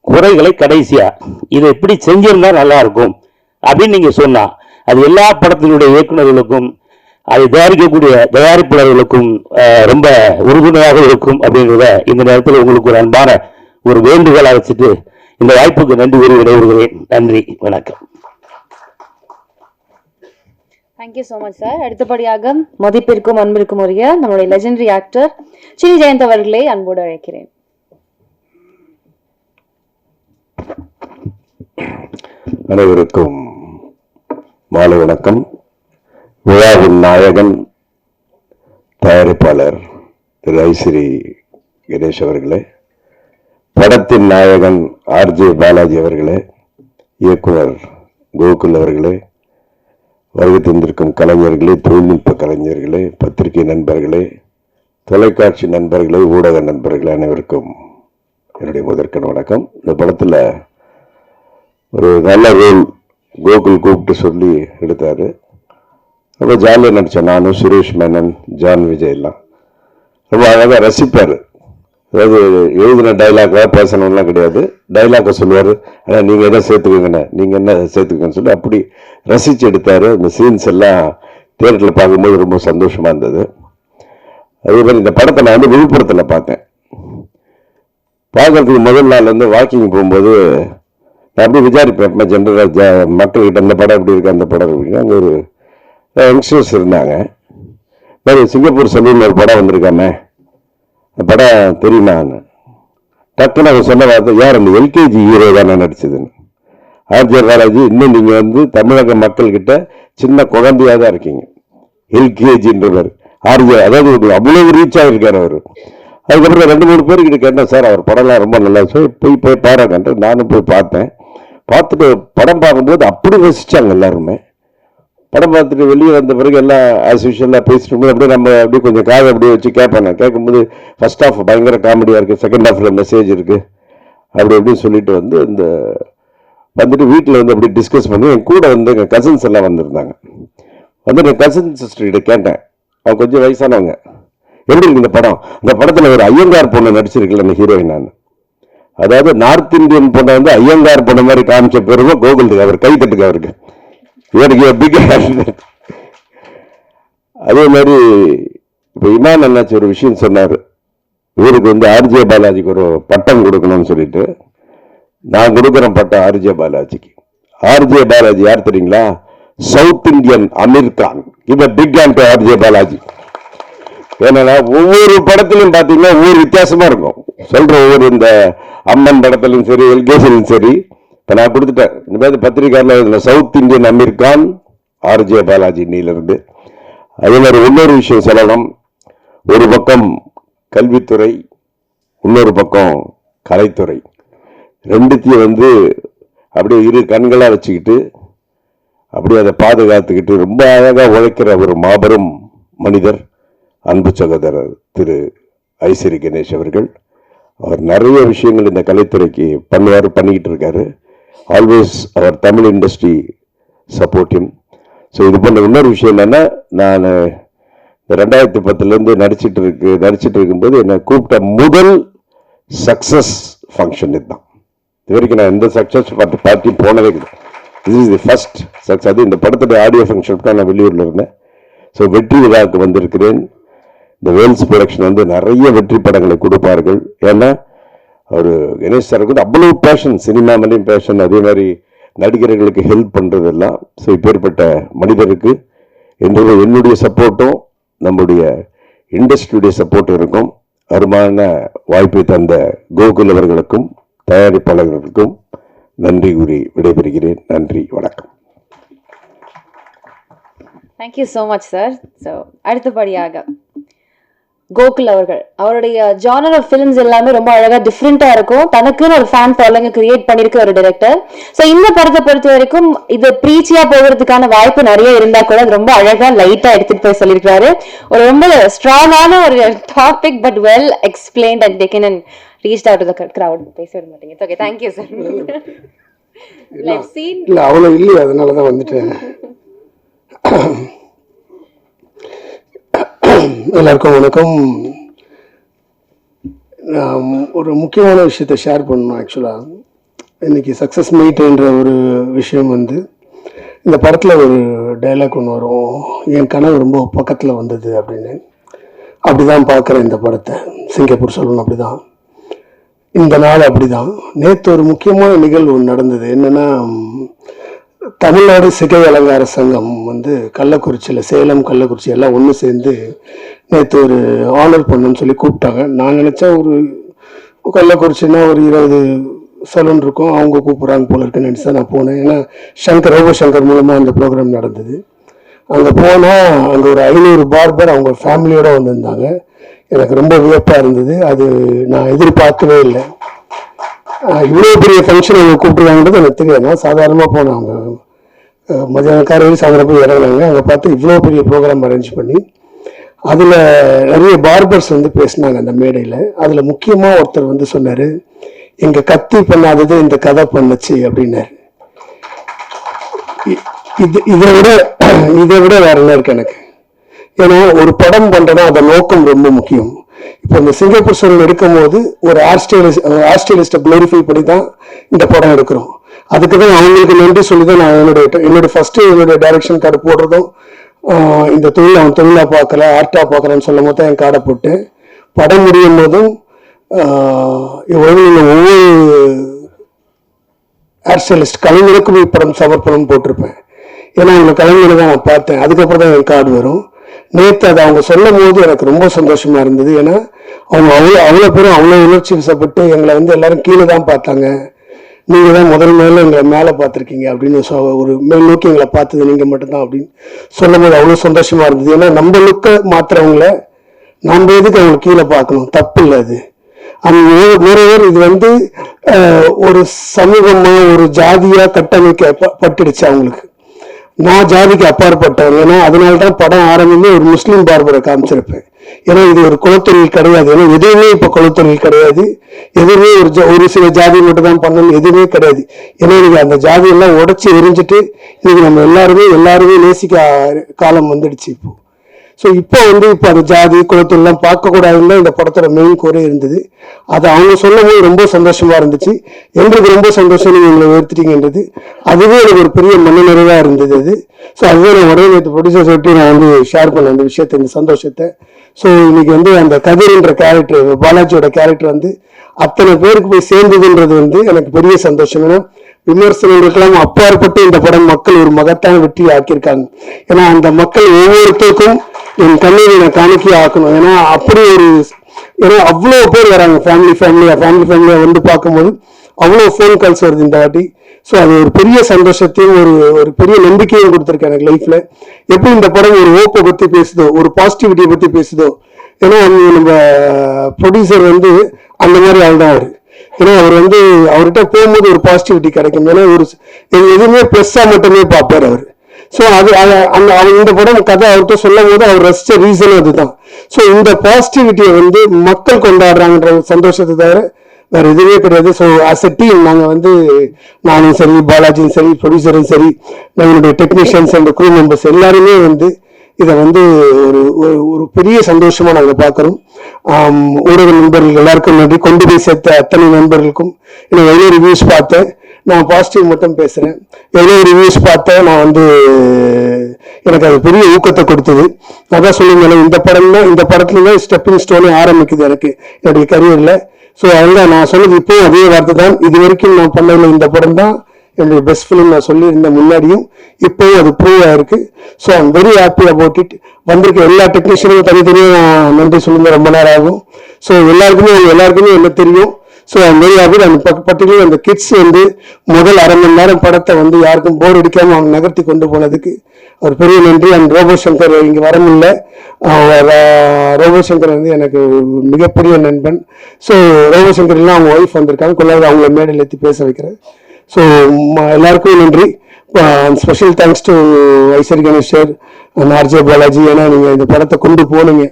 குறைகளை கடைசியா இதை எப்படி செஞ்சிருந்தா நல்லா இருக்கும் அப்படின்னு நீங்க சொன்னா அது எல்லா படத்தினுடைய இயக்குநர்களுக்கும் அதை தயாரிக்கக்கூடிய தயாரிப்பாளர்களுக்கும் ரொம்ப உறுதுணையாக இருக்கும் அப்படின்றத இந்த நேரத்தில் உங்களுக்கு ஒரு அன்பான ஒரு வேண்டுகோளை வச்சுட்டு இந்த வாய்ப்புக்கு நன்றி கூறி விடைபெறுகிறேன். நன்றி, வணக்கம். Thank you so much sir. அடுத்தபடியாக மதிப்பிற்கும் அன்பிற்கும் உரிய நம்மளுடைய லெஜெண்டரி ஆக்டர் சினி ஜெயந்த் அவர்களே அன்போடு அழைக்கிறேன். அனைவருக்கும் மாலை வணக்கம். விழாவின் நாயகன் தயாரிப்பாளர் திரு ஐஸ்ரீ கணேஷ் அவர்களே, படத்தின் நாயகன் ஆர்ஜே பாலாஜி அவர்களே, இயக்குனர் கோகுல் அவர்களே, வருகை தந்திருக்கும் கலைஞர்களே, தொழில்நுட்ப கலைஞர்களே, பத்திரிகை நண்பர்களே, தொலைக்காட்சி நண்பர்களே, ஊடக நண்பர்களே, அனைவருக்கும் என்னுடைய முதற்கண் வணக்கம். இந்த படத்தில் ஒரு நல்ல ரோல் கோகுல் கூப்பிட்டு சொல்லி எடுத்தார். ரொம்ப ஜாலியாக நடித்தேன். நானும் சுரேஷ் மேனன், ஜான் விஜய் எல்லாம் ரொம்ப அழகாக ரசிப்பார். அதாவது எழுதின டைலாக்காக பேசணும்லாம் கிடையாது, டைலாக்கை சொல்லுவார். ஆனால் நீங்கள் என்ன சேர்த்துக்கோங்கண்ணே, நீங்கள் என்ன சேர்த்துக்கோங்கன்னு சொல்லி அப்படி ரசித்து எடுத்தார். இந்த சீன்ஸ் எல்லாம் தியேட்டரில் பார்க்கும்போது ரொம்ப சந்தோஷமாக இருந்தது. அதே மாதிரி இந்த படத்தை நான் வந்து விழுப்புரத்தில் பார்த்தேன். பார்க்கறதுக்கு முதல் நாள் வந்து வாக்கிங் போகும்போது நான் அப்படி விசாரிப்பேன் ஜென்ரலாக மக்கள்கிட்ட இந்த படம் எப்படி இருக்கு, அந்த படம் இருக்கு. அங்கே ஒரு யங்ஸ்டர்ஸ் இருந்தாங்க. மாதிரி சிங்கப்பூர் செல்வன் ஒரு படம் வந்திருக்கானே, அந்த படம் தெரியுமா? டக்குன்னு அவங்க சொன்ன வார்த்தை, யார் அந்த எல்கேஜி ஹீரோ தானே நடிச்சதுன்னு. ஆர்ஜே பாலாஜி, இன்னும் நீங்கள் வந்து தமிழக மக்கள்கிட்ட சின்ன குழந்தையாக தான் இருக்கீங்க. எல்கேஜின்றவர் ஆர்ஜே, அதாவது அவ்வளவு ரீச் ஆகிருக்காரு அவர். அதுக்கப்புறம் 2-3 பேர்கிட்ட கேட்டேன், சார் அவர் படம்லாம் ரொம்ப நல்லா போய் பாருங்கன்ட்டு நானும் போய் பார்த்தேன். பார்த்துட்டு படம் பார்க்கும்போது அப்படி ரசித்தாங்க எல்லாருமே. படம் பார்த்துட்டு வெளியே வந்த பிறகு எல்லாம் ஆஸ் யூஷுவலாக பேசிட்டு போது அப்படியே நம்ம அப்படியே கொஞ்சம் காதை அப்படியே வச்சு கேட்பேன். கேட்கும்போது ஃபர்ஸ்ட் ஹாஃப் பயங்கர காமெடியாக இருக்குது, செகண்ட் ஹாஃபில் மெசேஜ் இருக்குது, அப்படி எப்படின்னு சொல்லிட்டு வந்து இந்த வந்துட்டு வீட்டில் வந்து அப்படி டிஸ்கஸ் பண்ணி என் கூட வந்து எங்கள் கசின்ஸ் எல்லாம் வந்திருந்தாங்க. வந்து என் கசின் சிஸ்டர்கிட்ட கேட்டேன், அவங்க கொஞ்சம் வயசானவங்க, எப்படி இருக்கு இந்த படம்? இந்த படத்தில் ஒரு ஐயங்கார் பொண்ணு நடிச்சிருக்கல அந்த ஹீரோயின். நான் அதாவது நார்த் இந்தியன் பொண்ணை வந்து ஐயங்கார் பொண்ணு மாதிரி காமிச்ச பெருமை கோகுலுக்கு. அவர் கை தட்டுக்கு அவருக்கு, இவருக்கு பிக். அதே மாதிரி இப்போ இமான் அண்ணாச்சி ஒரு விஷயம் சொன்னார், இவருக்கு வந்து ஆர்ஜே பாலாஜிக்கு ஒரு பட்டம் கொடுக்கணும்னு சொல்லிட்டு. நான் கொடுக்குறேன் பட்டம் ஆர்ஜே பாலாஜிக்கு. ஆர்ஜே பாலாஜி யார் தெரியுங்களா? South Indian Aamir Khan. இது big hand to RJ Balaji. ஏன்னா ஒவ்வொரு படத்திலும் பார்த்தீங்கன்னா ஒவ்வொரு வித்தியாசமா இருக்கும். சொல்ற ஒவ்வொரு இந்த அம்மன் படத்திலும் சரி, எல்கேசிலும் சரி, இப்போ நான் கொடுத்துட்டேன். இந்த மாதிரி பத்திரிகையாளர் South Indian Aamir Khan RJ Balaji இன்னிலிருந்து. அதே மாதிரி இன்னொரு விஷயம் சொல்லணும். ஒரு பக்கம் கல்வித்துறை, இன்னொரு பக்கம் கலைத்துறை, ரெண்டுத்தையும் வந்து அப்படியே இரு கண்களாக வச்சுக்கிட்டு அப்படியே அதை பாதுகாத்துக்கிட்டு ரொம்ப அழகாக உழைக்கிற ஒரு மாபெரும் மனிதர் அன்பு சகோதரர் திரு ஐஸ்ரீ கணேஷ் அவர்கள். அவர் நிறைய விஷயங்கள் இந்த கலைத்துறைக்கு பண்ணிக்கிட்டு இருக்காரு. ஆல்வேஸ் அவர் Tamil industry support him. So இது பண்ண இன்னொரு விஷயம் என்னன்னா, நான் 2010 நடிச்சிட்டு இருக்கும்போது என்னை கூப்பிட்ட முதல் சக்சஸ் ஃபங்க்ஷன் இதுதான். இது வரைக்கும் நான் எந்த சக்சஸ் பார்ட்டி போனதே கிடையாது. This is the first success. அது இந்த படத்துடைய ஆடியோ ஃபங்க்ஷனுக்கு நான் வெளியூரில் இருந்தேன். ஸோ வெற்றி விழாவுக்கு வந்திருக்கிறேன். இந்த வேல்ஸ் ப்ரொடக்ஷன் வந்து நிறைய வெற்றி படங்களை கொடுப்பார்கள். ஏன்னா அவர் கணேஷ் சாருக்கு வந்து அவ்வளவு பேஷன், சினிமா மேலேயும் பேஷன், அதே மாதிரி நடிகர்களுக்கு ஹெல்ப் பண்ணுறதெல்லாம். ஸோ இப்பேற்பட்ட மனிதருக்கு என்னுடைய சப்போர்ட்டும் நம்முடைய இண்டஸ்ட்ரியுடைய சப்போர்ட்டும் இருக்கும். அருமையான வாய்ப்பை தந்த கோகுல் அவர்களுக்கும் தயாரிப்பாளர்களுக்கும் நன்றி கூறி விடைபெறுகிறேன். நன்றி, வணக்கம். Thank you so much sir. So அடுத்தபடியாக கோகுல் அவர்கள், அவருடைய ஜானர் ஆஃப் ஃபிலிம்ஸ் எல்லாமே ரொம்ப அழகா டிஃப்ரெண்டா இருக்கும். தனக்குன்னு ஒரு ஃபேன் ஃபாலோயிங் கிரியேட் பண்ணிருக்க ஒரு டைரக்டர். ஸோ இந்த படத்தை பொறுத்த வரைக்கும் இது ப்ரீச்சியா போகிறதுக்கான வாய்ப்பு நிறைய இருந்தா கூட அது ரொம்ப அழகா லைட்டா எடுத்துட்டு போய் சொல்லியிருக்காரு. ஒரு ரொம்ப ஸ்ட்ராங்கான ஒரு topic, but well explained and taken and reached out to the crowd. பேச விட மாட்டீங்க. Okay, thank you sir. இல்ல அவ்வளவு இல்லையே, அதனாலதான் வந்துட்டேன். எல்லாருக்கும் வணக்கம். நான் ஒரு முக்கியமான விஷயத்தை ஷேர் பண்ணணும். ஆக்சுவலாக இன்னைக்கு சக்ஸஸ் மீட்ன்ற ஒரு விஷயம் வந்து இந்த படத்தில் ஒரு டைலாக் ஒன்று வரும், என் கனவு ரொம்ப பக்கத்தில் வந்தது அப்படின்னு. அப்படிதான் பார்க்குறேன் இந்த படத்தை. சிங்கப்பூர் சொல்லணும் அப்படிதான். இந்த நாள் அப்படிதான். நேற்று ஒரு முக்கியமான நிகழ்வு ஒன்று நடந்தது. என்னன்னா, தமிழ்நாடு சிகை அலங்கார சங்கம் வந்து கள்ளக்குறிச்சியில், சேலம் கள்ளக்குறிச்சி எல்லாம் ஒன்று சேர்ந்து நேற்று ஒரு ஆனர் பண்ணுன்னு சொல்லி கூப்பிட்டாங்க. நான் நினச்சேன் ஒரு கள்ளக்குறிச்சின்னா ஒரு 20 சலூன் இருக்கும், அவங்க கூப்பிட்றாங்க போல இருக்குன்னு நினச்சி தான் நான் போனேன். ஏன்னா ரோபோ சங்கர் மூலமாக அந்த ப்ரோக்ராம் நடந்தது. அங்கே போனால் அங்கே ஒரு 500 பார்பர் அவங்க ஃபேமிலியோடு வந்திருந்தாங்க. எனக்கு ரொம்ப வியப்பாக இருந்தது. அது நான் எதிர்பார்க்கவே இல்லை. இவ்வளோ பெரிய ஃபங்க்ஷன் அவங்க கூப்பிட்டுருவாங்கன்றது எனக்கு தெரியாது. நான் சாதாரணமாக போனேன். அவங்க மதியான காலையில் சாயந்தரம் போய் இறங்கினாங்க. அங்கே பார்த்து இவ்வளோ பெரிய ப்ரோக்ராம் அரேஞ்ச் பண்ணி அதில் நிறைய பார்பர்ஸ் வந்து பேசினாங்க அந்த மேடையில். அதில் முக்கியமாக ஒருத்தர் வந்து சொன்னார், எங்கள் கத்தி பண்ணாதது இந்த கதை பண்ணுச்சு அப்படின்னாரு. இதை விட வேற என்ன இருக்கு எனக்கு? ஏன்னா ஒரு படம் பண்ணுறேன்னா அந்த நோக்கம் ரொம்ப முக்கியம். இப்போ இந்த சிங்கப்பூர் சலூன் எடுக்கும் போது ஒரு ஆர்ஸ்டைலிஸ்ட்டை க்ளோரிஃபை பண்ணி தான் இந்த படம் எடுக்கிறோம். அதுக்கு தான் அவங்களுக்கு நன்றி சொல்லி தான் நான் என்னோட ஃபர்ஸ்ட் என்னோட டைரக்ஷன் கார்டு போடுறதும், இந்த தொழில் அவன் தொழிலாக பார்க்கல ஆர்ட்டாக பார்க்குறான்னு சொல்லும் போது தான் என் கார்டை போட்டு படம் முடியும் போதும் ஒவ்வொரு ஆர்ஸ்டைலிஸ்ட் கலைஞருக்கும் இப்படம் சமர்ப்பணம் போட்டிருப்பேன். ஏன்னா அவங்க கலைஞரை தான் நான் பார்த்தேன். அதுக்கப்புறம் தான் என் கார்டு வரும். நேற்று அதை அவங்க சொல்லும் போது எனக்கு ரொம்ப சந்தோஷமா இருந்தது. ஏன்னா அவங்க அவ்வளோ பேரும் அவ்வளோ உணர்ச்சி வசப்பட்டு எங்களை வந்து எல்லாரும் கீழே தான் பார்த்தாங்க, நீங்கள் தான் முதல்ல எங்களை மேலே பார்த்துருக்கீங்க அப்படின்னு ஒரு மேல் நோக்கி எங்களை பார்த்தது நீங்கள் மட்டும்தான் அப்படின்னு சொல்லும் போது அவ்வளோ சந்தோஷமா இருந்தது. ஏன்னா நம்ம லுக்கை மாத்துறவங்கள நம்ம எதுக்கு அவங்க கீழே பார்க்கணும்? தப்பு இல்லை அது. மோரோவர் இது வந்து ஒரு சமூகமா ஒரு ஜாதியா கட்டமைக்கப்பட்டுடுச்சு அவங்களுக்கு. நான் ஜாதிக்கு அப்பாற்பட்டவன். ஏன்னா அதனால்தான் படம் ஆரம்பமே ஒரு முஸ்லீம் பார்பரை காமிச்சிருப்பேன். ஏன்னா இது ஒரு குலத்தொழில் கிடையாது. ஏன்னா எதுவுமே இப்ப குலத்தொழில் கிடையாது. எதுவுமே ஒரு சில ஜாதி மட்டும் தான் பண்ணணும் எதுவுமே கிடையாது. ஏன்னா நீங்க அந்த ஜாதியெல்லாம் உடைச்சி எரிஞ்சிட்டு இன்னைக்கு நம்ம எல்லாருமே நேசிக்க காலம் வந்துடுச்சு இப்போ. ஸோ இப்போ அந்த ஜாதி குலத்தொழிலாம் பார்க்கக்கூடாதுன்னு இந்த படத்தோட மெயின் கோரே இருந்தது. அதை அவங்க சொல்லும் போது ரொம்ப சந்தோஷமா இருந்துச்சு. எங்களுக்கு ரொம்ப சந்தோஷம் நீங்கள் எங்களை உயர்த்திட்டீங்கன்றது. அதுவே எனக்கு ஒரு பெரிய மனநிறைவாக இருந்தது அது. ஸோ அதுவே நான் உடனே நேற்று ப்ரொடியூசர் சொல்லிட்டு நான் ஷேர் பண்ணேன் அந்த விஷயத்தை, இந்த சந்தோஷத்தை. ஸோ இன்னைக்கு அந்த கதிர்ன்ற கேரக்டர், பாலாஜியோட கேரக்டர் அத்தனை பேருக்கு போய் சேர்ந்ததுன்றது எனக்கு பெரிய சந்தோஷம். ஏன்னா விமர்சனங்களுக்கெல்லாம் அப்பாற்பட்டு இந்த படம் மக்கள் ஒரு மகத்தான வெற்றி ஆக்கியிருக்காங்க. ஏன்னா அந்த மக்கள் ஒவ்வொருத்தருக்கும் என் கண்ணீரை நான் காணிக்கை ஆக்கணும். ஏன்னா அப்படி ஏன்னா அவ்வளோ பேர் வராங்க, ஃபேமிலியா வந்து பார்க்கும்போது அவ்வளோ ஃபோன் கால்ஸ் வருது இந்த வாட்டி. ஸோ அது ஒரு பெரிய சந்தோஷத்தையும் ஒரு பெரிய நம்பிக்கையும் கொடுத்துருக்கேன் எனக்கு லைஃப்ல. எப்படி இந்த படம் ஒரு ஓப்பை பத்தி பேசுதோ, ஒரு பாசிட்டிவிட்டியை பத்தி பேசுதோ. ஏன்னா நம்ம ப்ரொடியூசர் அந்த மாதிரி ஆள் தான் அவரு. ஏன்னா அவர் அவர்கிட்ட போகும்போது ஒரு பாசிட்டிவிட்டி கிடைக்கும். ஏன்னா எதுவுமே ப்ளஸ்ஸா மட்டுமே பார்ப்பார் அவர். ஸோ இந்த படம் கதை அவர்கிட்ட சொல்லும் போது அவர் ரசிச்ச ரீசன் அதுதான். ஸோ இந்த பாசிட்டிவிட்டியை மக்கள் கொண்டாடுறாங்கன்ற சந்தோஷத்தை தவிர வேற எதுவுமே கிடையாது. ஸோ ஆஸ் எ டீம் நாங்கள் நானும் சரி, பாலாஜியும் சரி, ப்ரொடியூசரும் சரி, நம்மளுடைய டெக்னீஷியன்ஸ் அண்ட் க்ரூ மெம்பர்ஸ் எல்லாருமே இதை ஒரு பெரிய சந்தோஷமா நாங்கள் பார்க்குறோம். ஊடக நண்பர்கள் எல்லாருக்கும் நன்றி. கொண்டு போய் சேர்த்த அத்தனை நண்பர்களுக்கும். எனக்கு எவ்வளோ ரிவ்யூஸ் பார்த்தேன், நான் பாசிட்டிவ் மட்டும் பேசுகிறேன். எவ்வளோ ரிவ்யூஸ் பார்த்தேன் நான் எனக்கு அது பெரிய ஊக்கத்தை கொடுத்தது. அதான் சொல்லுங்க, இந்த படத்துல தான் ஸ்டெப்பிங் ஸ்டோனே ஆரம்பிக்குது எனக்கு என்னுடைய கரியரில். ஸோ அதுதான் நான் சொன்னது. இப்போவும் அதே வார்த்தை தான். இது வரைக்கும் நான் பண்ணதில்லை, இந்த படம் தான் என்னுடைய பெஸ்ட் ஃபிலிம் நான் சொல்லியிருந்தேன் முன்னாடியும். இப்போவும் அது ப்ரூவ் ஆயிருக்கு. So I'm very happy about it. வந்திருக்க எல்லா டெக்னீஷியனும் தனித்தனியாக நன்றி சொல்லுங்க, ரொம்ப நேரம் ஆகும். ஸோ எல்லாருக்குமே என்ன தெரியும். So I'm very happy. அந்த பர்டிகுலர் அந்த கிட்ஸ் முதல் அரை மணி நேரம் படத்தை யாருக்கும் போர் அடிக்காமல் அவங்க நகர்த்தி கொண்டு போனதுக்கு ஒரு பெரிய நன்றி. அண்ட் ரோபோ சங்கர் இங்கே வரமில்ல. ரோபோ சங்கர் எனக்கு மிகப்பெரிய நண்பன். ஸோ ரோபோ சங்கர்லாம் அவங்க ஒய்ஃப் வந்திருக்காங்க, கொள்ளாத அவங்கள மேடையில் ஏற்றி பேச வைக்கிறேன். ஸோ எல்லாருக்கும் நன்றி. Special thanks to Ishari Ganesh sir and RJ Balaji. ஏன்னா நீங்கள் இந்த படத்தை கொண்டு போனீங்க.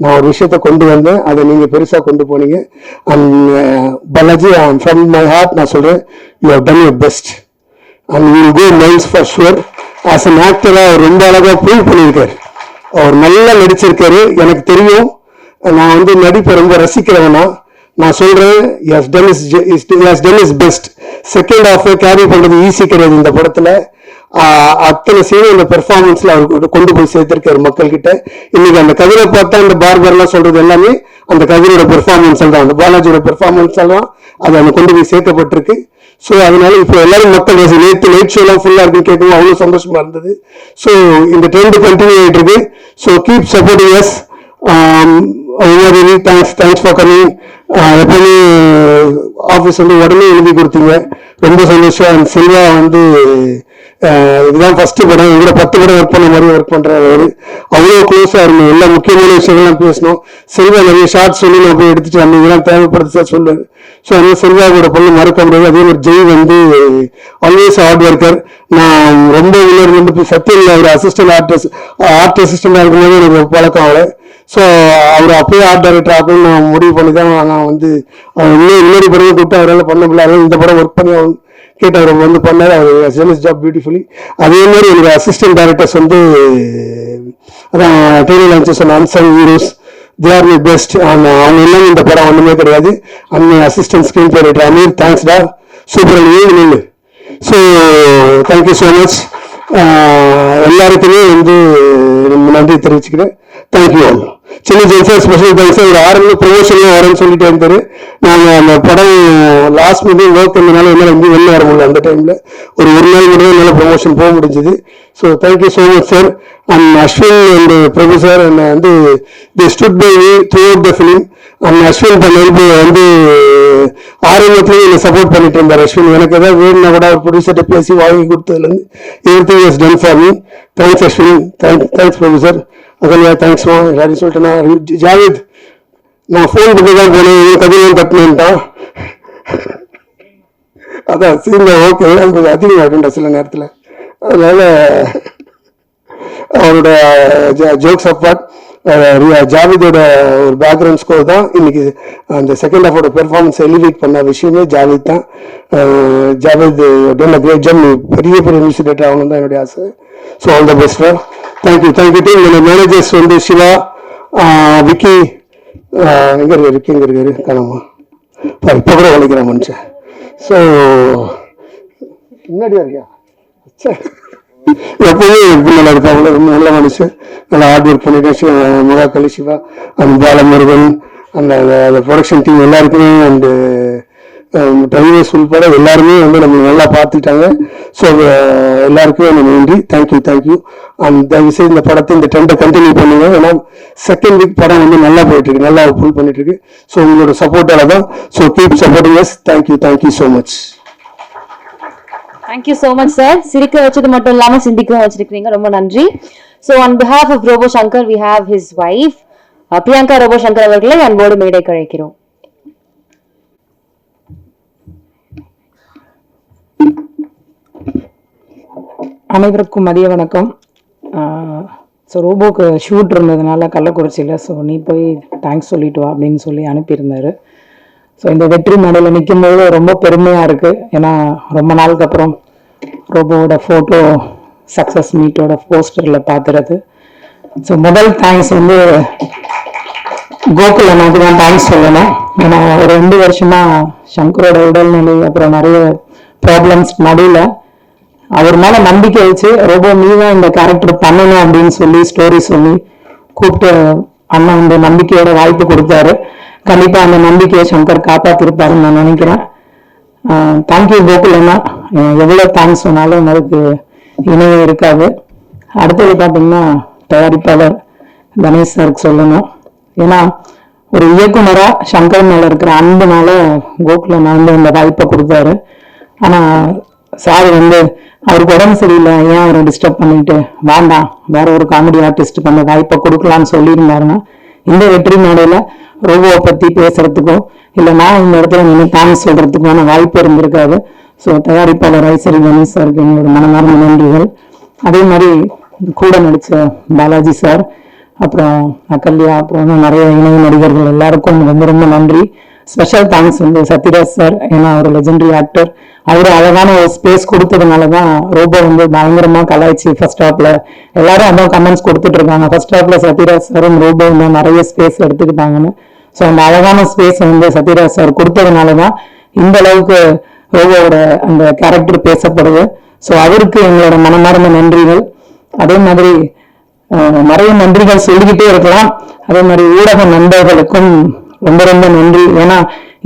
நான் ஒரு விஷயத்தை கொண்டு வந்தேன், அதை நீங்கள் பெருசாக கொண்டு போனீங்க. And Balaji, from my heart நான் சொல்கிறேன், you have done your best and you will go miles for sure. As an ஆக்டராக அவர் ரொம்ப அழகாக ப்ரூவ் பண்ணியிருக்காரு. அவர் நல்லா நடிச்சிருக்காரு. எனக்கு தெரியும், நான் நடிப்பை ரொம்ப ரசிக்கிறவனா. நான் சொல்றேன், done is best. Second half carry பண்றது ஈஸி கிடையாது இந்த படத்துல. அத்தனை சீனும் இந்த பெர்ஃபார்மன்ஸ்ல அவர் கொண்டு போய் சேர்த்திருக்காரு மக்கள் கிட்ட. இன்னைக்கு அந்த கதிரை பார்த்தா இந்த பார்பர்லாம் சொல்றது எல்லாமே அந்த கதிரோட பெர்ஃபார்மன்ஸ் தான், அந்த பாலாஜியோட பெர்ஃபார்மன்ஸ் தான் அது அந்த கொண்டு போய் சேர்க்கப்பட்டிருக்கு. ஸோ அதனால இப்போ எல்லாரும் மக்கள் நேற்று நைட் ஷோலாம் ஃபுல்லா இருக்குன்னு கேட்கவும் அவ்வளோ சந்தோஷமா இருந்தது. ஸோ இந்த ட்ரெண்ட் கண்டினியூ ஆகிட்டு இருக்கு. So keep supporting us. Thanks for coming. எப்பவுமே ஆஃபீஸ் வந்து உடனே எழுதி கொடுத்தீங்க, ரொம்ப சந்தோஷம். அண்ட் செல்வா வந்து இதுதான் ஃபர்ஸ்ட் படம், இவரை 10 படம் ஒர்க் பண்ண மாதிரி ஒர்க் பண்றாரு. அவ்வளோ க்ளோஸா இருந்தோம், எல்லா முக்கியமான விஷயங்கள்லாம் பேசணும். செல்வா நிறைய ஷார்ட் சொல்லி நான் போய் எடுத்துட்டு வந்தேன், இதெல்லாம் தேவைப்படுது சார் சொல்லுவாரு. ஸோ அதே செல்வாவோட பொண்ணு மறக்க முடியாது. அதே மாதிரி ஜெய் வந்து ஆல்வேஸ் ஹார்ட் ஒர்க்கர். நான் ரொம்ப முன்னாடி வந்து சத்தியில் ஒரு ஆர்ட் அசிஸ்டண்டா இருக்கும்போது எனக்கு பழக்கம் அவளை. ஸோ அவர் அப்பயே ஆர்ட் டைரக்டர் ஆகணும்னு நான் முடிவு பண்ணி தான் நான் வந்து இன்னொரு படம் கூப்பிட்டு அவரால் பண்ண முடியல. இந்த படம் ஒர்க் பண்ணி அவன் கேட்டு அவர் வந்து பண்ணார். அவர் ஜெனஸ் ஜாப் பியூட்டிஃபுல்லி. அதே மாதிரி எனக்கு அசிஸ்டன்ட் டைரக்டர்ஸ் வந்து அதான் daily launches unsung heroes, they are my best. அவங்க எல்லாம் இந்த படம் ஒன்றுமே கிடையாது. அன்னை assistant screen play writer Ameer, thanks டா, சூப்பர் நில்லு. So thank you so much. எல்லாருக்குமே வந்து நன்றி தெரிவிச்சுக்கிறேன். Thank you all. சின்ன ஜென்சர் ஸ்பெஷல் தேங்க்ஸ். ஒரு ஆரம்ப ப்ரொமோஷன்லாம் வரேன்னு சொல்லிட்டு இருந்தாரு. நாங்கள் அந்த படம் லாஸ்ட் மீட்டிங் ஒர்க் இருந்தனால என்னால் எங்கேயும் வெளில வர முடியல. அந்த டைமில் ஒரு நாள் மட்டும் என்னால் ப்ரொமோஷன் போக முடிஞ்சது. So thank you so much sir. And Ashwin and Prabhu sir என்னை வந்து they stood by me throughout the film. And Ashwin பண்ணி வந்து ஆரம்பத்துலேயும் என்னை சப்போர்ட் பண்ணிட்டு இருந்தார். அஸ்வின் எனக்கு ஏதாவது வேணும்னா கூட ஒரு ப்ரொடியூசர்கிட்ட பேசி வாங்கி கொடுத்ததுலேருந்து everything is done for me. Thanks Ashwin. Thanks Prabhu sir. Ahalya தேங்க்ஸ்மா. எல்லாரையும் சொல்லிட்டேன்னா ஜாவேத் நான் ஃபோன் பண்ணி தான் போனேன், கதையும் கட்டணுன்ட்டான். அதான் சீங்க ஓகே, அது கொஞ்சம் அதிகமாகிட்டுண்டா சில நேரத்தில். அதனால அவரோட ஜோக்ஸ் அப்பார்ட் ஜாவேதோட ஒரு பேக்ரவுண்ட் ஸ்கோர் தான் இன்னைக்கு அந்த செகண்ட் ஹாஃபோட பெர்ஃபார்மன்ஸ் எலிவேட் பண்ண விஷயமே ஜாவேத் தான். Javed done a great job. பெரிய மியூசிக் டேரக்டர் ஆகணும் தான் என்னுடைய ஆசை. So all the best sir. Thank you to என்னோட மேனேஜர்ஸ் வந்து சிவா, விக்கி, எங்க இருக்காரு காணாமா, இப்போ கூட உழைக்கிறேன் மனுஷன். ஸோ முன்னாடியா இருக்கியா எப்பவுமே நல்லா இருப்பாங்க, ரொம்ப நல்ல மனுஷன், நல்லா ஹார்ட் ஒர்க் பண்ணிட்டு முகாக்களி சிவா, அந்த பாலமுருகன், அந்த ப்ரொடக்ஷன் டீம் எல்லாருக்குமே அண்டு டிரைவர்ஸ் உள்பட எல்லாருமே வந்து நம்ம நல்லா பார்த்துட்டாங்க. ஸோ எல்லாருக்குமே நம்ம நன்றி. தேங்க்யூ. அண்ட் தயவுசெய்து இந்த படத்தை இந்த ட்ரெண்டை கண்டினியூ பண்ணுங்க. ஏன்னா செகண்ட் வீக் படம் வந்து நல்லா போயிட்டு இருக்கு, நல்லா புல் பண்ணிட்டு இருக்கு. ஸோ உங்களோட சப்போர்ட்டால தான். So keep supporting us. Thank you so much. Thank you so much sir. சிரிக்க வச்சது மட்டும் இல்லாம சிந்திக்கவும் வச்சிருக்கீங்க, ரொம்ப நன்றி. So on behalf of Robo Shankar we have his wife Priyanka Robo Shankar அவர்களை அன்போடு மேடைக்கு அழைக்கிறோம். அனைவருக்கும் மதிய வணக்கம். ஸோ ரோபோக்கு ஷூட் இருந்ததுனால கள்ளக்குறிச்சியில், ஸோ நீ போய் தேங்க்ஸ் சொல்லிட்டு வா அப்படின்னு சொல்லி அனுப்பியிருந்தாரு. ஸோ இந்த வெற்றி மேடையில் நிற்கும்போது ரொம்ப பெருமையாக இருக்குது. ஏன்னா ரொம்ப நாளுக்கு அப்புறம் ரோபோவோட ஃபோட்டோ சக்ஸஸ் மீட்டோட போஸ்டரில் பார்த்துறது. ஸோ முதல் தேங்க்ஸ் வந்து கோகுல் அண்ணாக்கு தான் தேங்க்ஸ் சொல்லணும். ஏன்னா ஒரு 2 வருஷமாக சங்கரோட உடல்நிலை அப்புறம் நிறைய ப்ராப்ளம்ஸ் நடுவில் அவர் மேலே நம்பிக்கை வச்சு ரோபோ நீ தான் இந்த கேரக்டர் பண்ணணும் அப்படின்னு சொல்லி ஸ்டோரி சொல்லி கூப்பிட்டு அண்ணன் இந்த நம்பிக்கையோட வாய்ப்பு கொடுத்தாரு. கண்டிப்பாக அந்த நம்பிக்கையை சங்கர் காப்பாற்றிருப்பாருன்னு நான் நினைக்கிறேன். தேங்க்யூ கோகுல் அண்ணா. எவ்வளோ தேங்க்ஸ் சொன்னாலும் அதுக்கு இணையம் இருக்காது. அடுத்தது பார்த்தீங்கன்னா தயாரிப்பாளர் கணேஷ் சாருக்கு சொல்லணும். ஏன்னா ஒரு இயக்குனராக சங்கர் மேலே இருக்கிற அன்புனால கோகுல் அண்ணா வந்து இந்த வாய்ப்பை கொடுத்தாரு. ஆனால் சார் வந்து அவருக்கு உடம்பு சரியில்லை, ஏன் அவரை டிஸ்டர்ப் பண்ணிட்டு வேண்டாம் வேற ஒரு காமெடி ஆர்டிஸ்ட்டுக்கு அந்த வாய்ப்பை கொடுக்கலான்னு சொல்லியிருந்தாருன்னா இந்த வெற்றி மேடையில் ரோபோவை பற்றி பேசுறதுக்கோ இல்லை நான் இந்த இடத்துல நின்று தேங்க்ஸ் சொல்றதுக்கான வாய்ப்பு இருந்திருக்காது. ஸோ தயாரிப்பாளர் ஐசரி கணேஷ் சாருக்கு எங்களோட மனமார்ந்த நன்றிகள். அதே மாதிரி கூட நடித்த பாலாஜி சார், அப்புறம் அகல்யா, அப்புறம் நிறைய இணைய நடிகர்கள் எல்லாருக்கும் ரொம்ப ரொம்ப நன்றி. ஸ்பெஷல் தேங்க்ஸ் வந்து சத்யராஜ் சார். ஏன்னா அவர் லெஜெண்டரி ஆக்டர். அவரு அழகான ஒரு ஸ்பேஸ் கொடுத்ததுனாலதான் ரோபோ வந்து பயங்கரமா கலாய்ச்சி ஃபர்ஸ்ட் ஹாப்ல எல்லாரும் அதான் கமெண்ட்ஸ் கொடுத்துட்டு இருக்காங்க. ஃபர்ஸ்ட் ஹாப்ல சத்யராஜ் சாரும் ரோபோ வந்து நிறைய ஸ்பேஸ் எடுத்துக்கிட்டாங்கன்னு. ஸோ அந்த அழகான ஸ்பேஸ் வந்து சத்யராஜ் சார் கொடுத்ததுனாலதான் இந்த அளவுக்கு ரோபோவோட அந்த கேரக்டர் பேசப்படுது. ஸோ அவருக்கு எங்களோட மனமார்ந்த நன்றிகள். அதே மாதிரி நிறைய நன்றிகள் சொல்லிக்கிட்டே இருக்கலாம். அதே மாதிரி ஊடக நண்பர்களுக்கும் ரொம்ப ரொம்ப நன்றி. ஏன்னா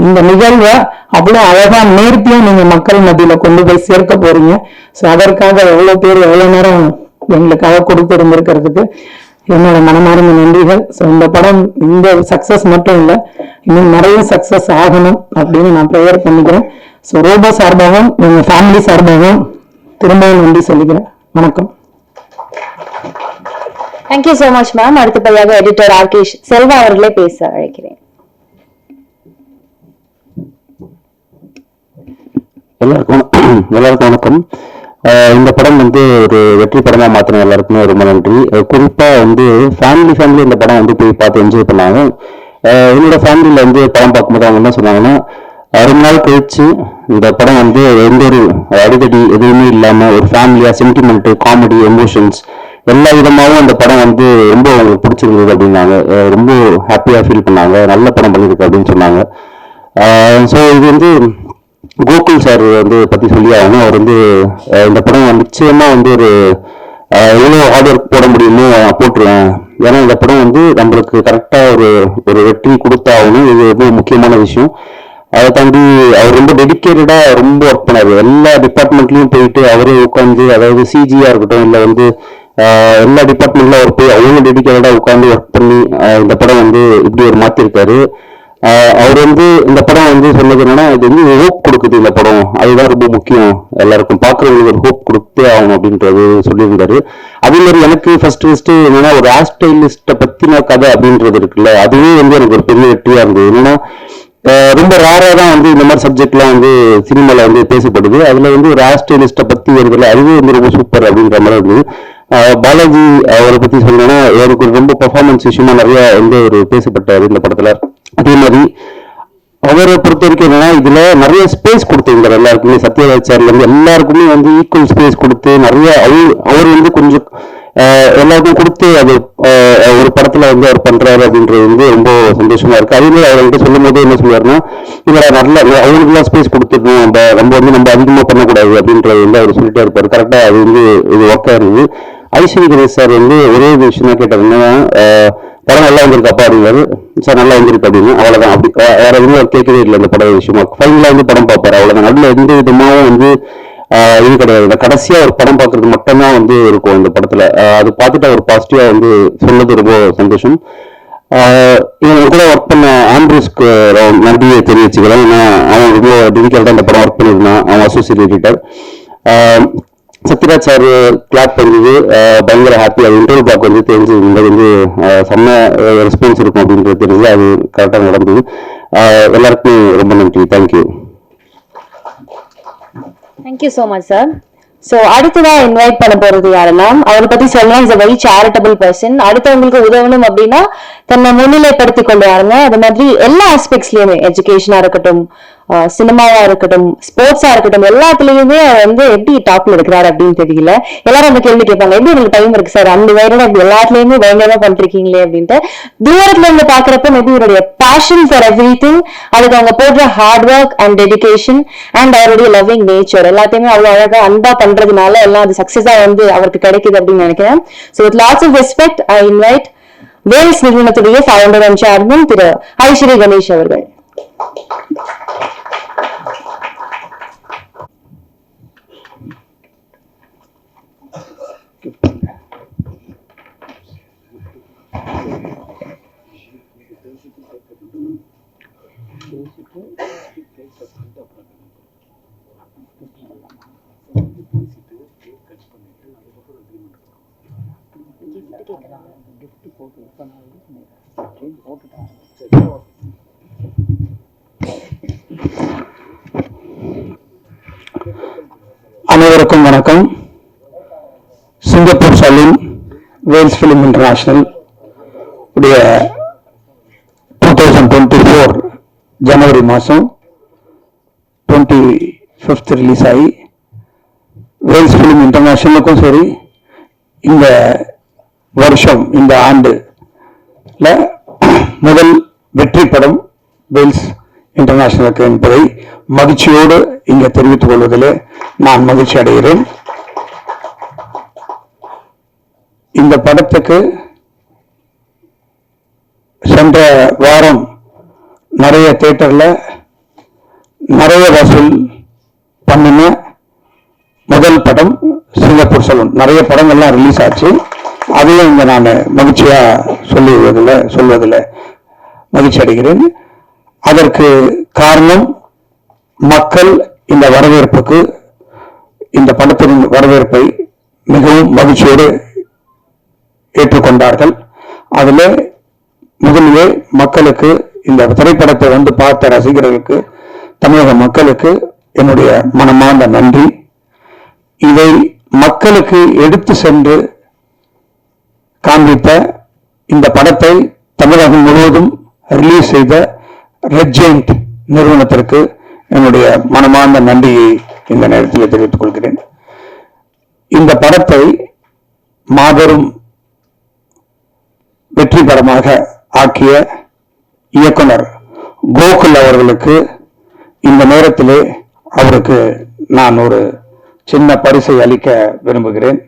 இந்த நிகழ்வை அவ்வளோ அழகா நேர்த்தியா நீங்க மக்கள் மத்தியில கொண்டு போய் சேர்க்க போறீங்க. ஸோ அதற்காக எவ்வளவு பேர் எவ்வளவு நேரம் எங்களுக்காக கொடுத்து இருந்திருக்கிறதுக்கு என்னோட மனமார்ந்த நன்றிகள். ஸோ இந்த படம் இந்த சக்சஸ் மட்டும் இல்லை, இன்னும் நிறைய சக்சஸ் ஆகணும் அப்படின்னு நான் ப்ரேயர் பண்ணிக்கிறேன். ஸோ ரோபோ சார்பாகவும் எங்க ஃபேமிலி சார்பாகவும் திரும்பவும் நன்றி சொல்லிக்கிறேன். வணக்கம். Thank you so much ma'am. அடுத்தபடியாக எடிட்டர் ராகேஷ் செல்வா அவர்களே பேச அழைக்கிறேன். எல்லாருக்கும் வணக்கம். இந்த படம் வந்து ஒரு வெற்றி படமா மாத்தின எல்லாருக்குமே ரொம்ப நன்றி. குறிப்பா வந்து ஃபேமிலி இந்த படம் வந்து போய் பார்த்து என்ஜாய் பண்ணாங்க. என்னோட ஃபேமிலியில வந்து படம் பார்க்கும்போது அவங்க என்ன சொன்னாங்கன்னா, ரொம்ப நாள் கழிச்சு இந்த படம் வந்து எந்த ஒரு அடிக்கடி எதுவுமே இல்லாம ஒரு ஃபேமிலியா சென்டிமெண்ட், காமெடி, எமோஷன்ஸ் எல்லா விதமாகவும் அந்த படம் வந்து ரொம்ப அவங்களுக்கு பிடிச்சிருந்தது அப்படின்னாங்க. ரொம்ப ஹாப்பியா ஃபீல் பண்ணாங்க. நல்ல படம் பண்ணியிருக்கு அப்படின்னு சொன்னாங்க. ஸோ இது வந்து கோகுல் சார் வந்து பத்தி சொல்லி ஆகணும். அவர் வந்து இந்த படம் நிச்சயமா வந்து ஒரு எவ்வளோ ஹார்ட் ஒர்க் போட முடியுமோ போட்டுருவேன். ஏன்னா இந்த படம் வந்து நம்மளுக்கு கரெக்டா ஒரு வெற்றி கொடுத்தாகணும். இது ரொம்ப முக்கியமான விஷயம். அதை தாண்டி அவர் ரொம்ப டெடிக்கேட்டடா ரொம்ப ஒர்க் பண்ணாரு. எல்லா டிபார்ட்மெண்ட்லயும் போயிட்டு அவரே உட்காந்து, அதாவது சிஜியா இருக்கட்டும் இல்லை வந்து எல்லா டிபார்ட்மெண்ட்ல அவர் போய் அவ்வளோ டெடிக்கேட்டடா உட்காந்து ஒர்க் பண்ணி இந்த படம் வந்து இப்படி ஒரு மாத்திருக்காரு. அவர் வந்து இந்த படம் வந்து சொன்னது என்னன்னா, இது வந்து ஹோப் கொடுக்குது இந்த படம், அதுதான் ரொம்ப முக்கியம், எல்லாருக்கும் பார்க்குறவங்களுக்கு ஒரு ஹோப் கொடுத்தே ஆகணும் அப்படின்றது சொல்லியிருந்தாரு. அதே மாதிரி எனக்கு ஃபர்ஸ்ட் என்னன்னா, ஒரு ஹேர் ஸ்டைலிஸ்ட்டை பத்தின கதை அப்படின்றது இருக்குல்ல, அதுவே வந்து எனக்கு ஒரு பெரிய வெற்றியா இருந்தது. என்னன்னா ரொம்ப ரேரா தான் வந்து இந்த மாதிரி சப்ஜெக்ட்லாம் வந்து சினிமால வந்து பேசப்படுது. அதுல வந்து ஒரு ஹேர் ஸ்டைலிஸ்ட்டை பத்தி வருதுல, அதுவே வந்து ரொம்ப சூப்பர் அப்படின்ற மாதிரி இருந்தது. பாலாஜி அவரை பத்தி சொல்லணும்னா, அவருக்கு ரொம்ப பெர்ஃபார்மன்ஸ் விஷயமா நிறைய வந்து ஒரு பேசப்பட்டாரு இந்த படத்துல. அதே மாதிரி அவரை பொறுத்த வரைக்கும் என்னன்னா, இதுல நிறைய ஸ்பேஸ் கொடுத்துருந்தார் எல்லாருக்குமே. சத்யராஜ் சார்ல இருந்து எல்லாருக்குமே வந்து ஈக்குவல் ஸ்பேஸ் கொடுத்து நிறைய அவர் வந்து கொஞ்சம் எல்லாருக்கும் கொடுத்து அது ஒரு படத்துல வந்து அவர் பண்றாரு அப்படின்றது வந்து ரொம்ப சந்தோஷமா இருக்கு. அதே மாதிரி அவர்கிட்ட சொல்லும் போது என்ன சொல்லுவாருன்னா, இதுல நல்ல அவங்களுக்குலாம் ஸ்பேஸ் கொடுத்துருக்கோம், நம்ம வந்து நம்ம அதிகமா பண்ணக்கூடாது அப்படின்றது வந்து அவர் சொல்லிட்டே இருப்பாரு. கரெக்டா அது வந்து இது ஒர்க்கா இருந்தது. ஐஸ்வரி கணேஷ் சார் வந்து ஒரே ஒரு விஷயம் தான் கேட்டார், என்னன்னா படம் நல்லா வந்திருக்காப்பா அப்படிங்கிறாரு. சார் நல்லா வந்திருக்கு அப்படின்னு, அவ்வளவுதான். அப்படி வேற எதுவும் அவர் கேட்கவே இல்லை இந்த படம் விஷயமா. ஃபைனலா வந்து படம் பார்ப்பாரு, அவ்வளவுதான். அதுல எந்த விதமாவும் வந்து இது கிடையாது. கடைசியா ஒரு படம் பார்க்கறது மட்டும்தான் வந்து இருக்கும் இந்த படத்துல. அது பார்த்துட்டு அவர் பாசிட்டிவா வந்து சொன்னது ரொம்ப சந்தோஷம். இவங்க கூட ஒர்க் பண்ண ஆண்ட்ரூஸ்க்கு நன்றியை தெரிவிச்சுக்கலாம். ஏன்னா அவன் ரொம்ப டெடிக்கேட்டா இந்த படம் ஒர்க் பண்ணியிருந்தான், அவன் associate editor. Sathyaraj sir clap பண்ணது பயங்கர ஹாப்பி. அது இன்டர்வியூ பிளாக் வந்து தெரிஞ்சு இந்த வந்து செம்ம ரெஸ்பான்ஸ் இருக்கும் அப்படின்றது தெரிஞ்சு அது கரெக்டாக நடந்தது. எல்லாருக்கும் ரொம்ப நன்றி. Thank you. Thank you so much sir. So அடுத்ததா இன்வைட் பண்ண போறது யாருன்னா, அவரை பத்தி சொல்லலாம், is a very charitable person. அடுத்தவங்களுக்கு உதவணும் அப்படின்னா தன்னை முன்னிலைப்படுத்திக் கொண்டு யாருங்க. அது மாதிரி எல்லா ஆஸ்பெக்ட்ஸ்லயுமே, எஜுகேஷனா இருக்கட்டும், சினிமாவா இருக்கட்டும், ஸ்போர்ட்ஸா இருக்கட்டும், எல்லாத்துலயுமே வந்து எப்படி டாப்ல இருக்கிறாரு அப்படின்னு தெரியல. எல்லாரும் அந்த கேள்வி கேட்பாங்க, எப்படி உங்களுக்கு டைம் இருக்கு சார், அந்த வயரோட எல்லாத்துலயுமே பயங்கரமா பண்ணிருக்கீங்களே அப்படின்ட்டு. தூரத்துல இருந்து பாக்குறப்ப மேபி இவருடைய பேஷன் ஃபார் எவ்ரி திங், அதுக்கு அவங்க போடுற hard work and dedication and அவருடைய லவ்விங் நேச்சர் எல்லாத்தையுமே அவ்வளவு அழகா அன்பா பண்றதுனால எல்லாம் அது சக்சஸா வந்து அவருக்கு கிடைக்குது அப்படின்னு நினைக்கிறேன். So with lots of respect I invite Vels நிறுவனத்துடைய founder and chairman Thiru Ishari Ganesh அவர்கள். அனைவருக்கும் வணக்கம். Singapore Saloon Vels film international உடைய 2024 ஜனவரி மாதம் 25th ரிலீஸ் ஆகி, வேல்ஸ் ஃபிலிம் இன்டர்நேஷனலுக்கும் சரி இந்த வருஷம் இந்த ஆண்டுல முதல் வெற்றி படம் வேல்ஸ் இன்டர்நேஷனலுக்கு என்பதை மகிழ்ச்சியோடு இங்கே தெரிவித்துக் கொள்வதிலே நான் மகிழ்ச்சி அடைகிறேன். இந்த படத்துக்கு சென்ற வாரம் நிறைய தியேட்டர்ல நிறைய வசூல் பண்ணின முதல் படம் சிங்கப்பூர் சலூன். நிறைய படங்கள்லாம் ரிலீஸ் ஆச்சு. அதையும் இங்க நான் மகிழ்ச்சியா சொல்வதில் மகிழ்ச்சி அடைகிறேன். அதற்கு காரணம் மக்கள் இந்த வரவேற்புக்கு, இந்த படத்தின் வரவேற்பை மிகவும் மகிழ்ச்சியோடு ஏற்றுக்கொண்டார்கள். அதில் முதலிலே மக்களுக்கு, இந்த திரைப்படத்தை வந்து பார்த்த ரசிகர்களுக்கு, தமிழக மக்களுக்கு என்னுடைய மனமார்ந்த நன்றி. இதை மக்களுக்கு எடுத்து சென்று காண்பித்த, இந்த படத்தை தமிழகம் முழுவதும் ரிலீஸ் செய்த ரெட் ஜெயண்ட் நிறுவனத்திற்கு என்னுடைய மனமார்ந்த நன்றியை இந்த நேரத்தில் தெரிவித்துக் கொள்கிறேன். இந்த படத்தை மாபெரும் வெற்றி படமாக ஆக்கிய இயக்குனர் கோகுல் அவர்களுக்கு இந்த நேரத்திலே அவருக்கு நான் ஒரு சின்ன பரிசை அளிக்க விரும்புகிறேன்.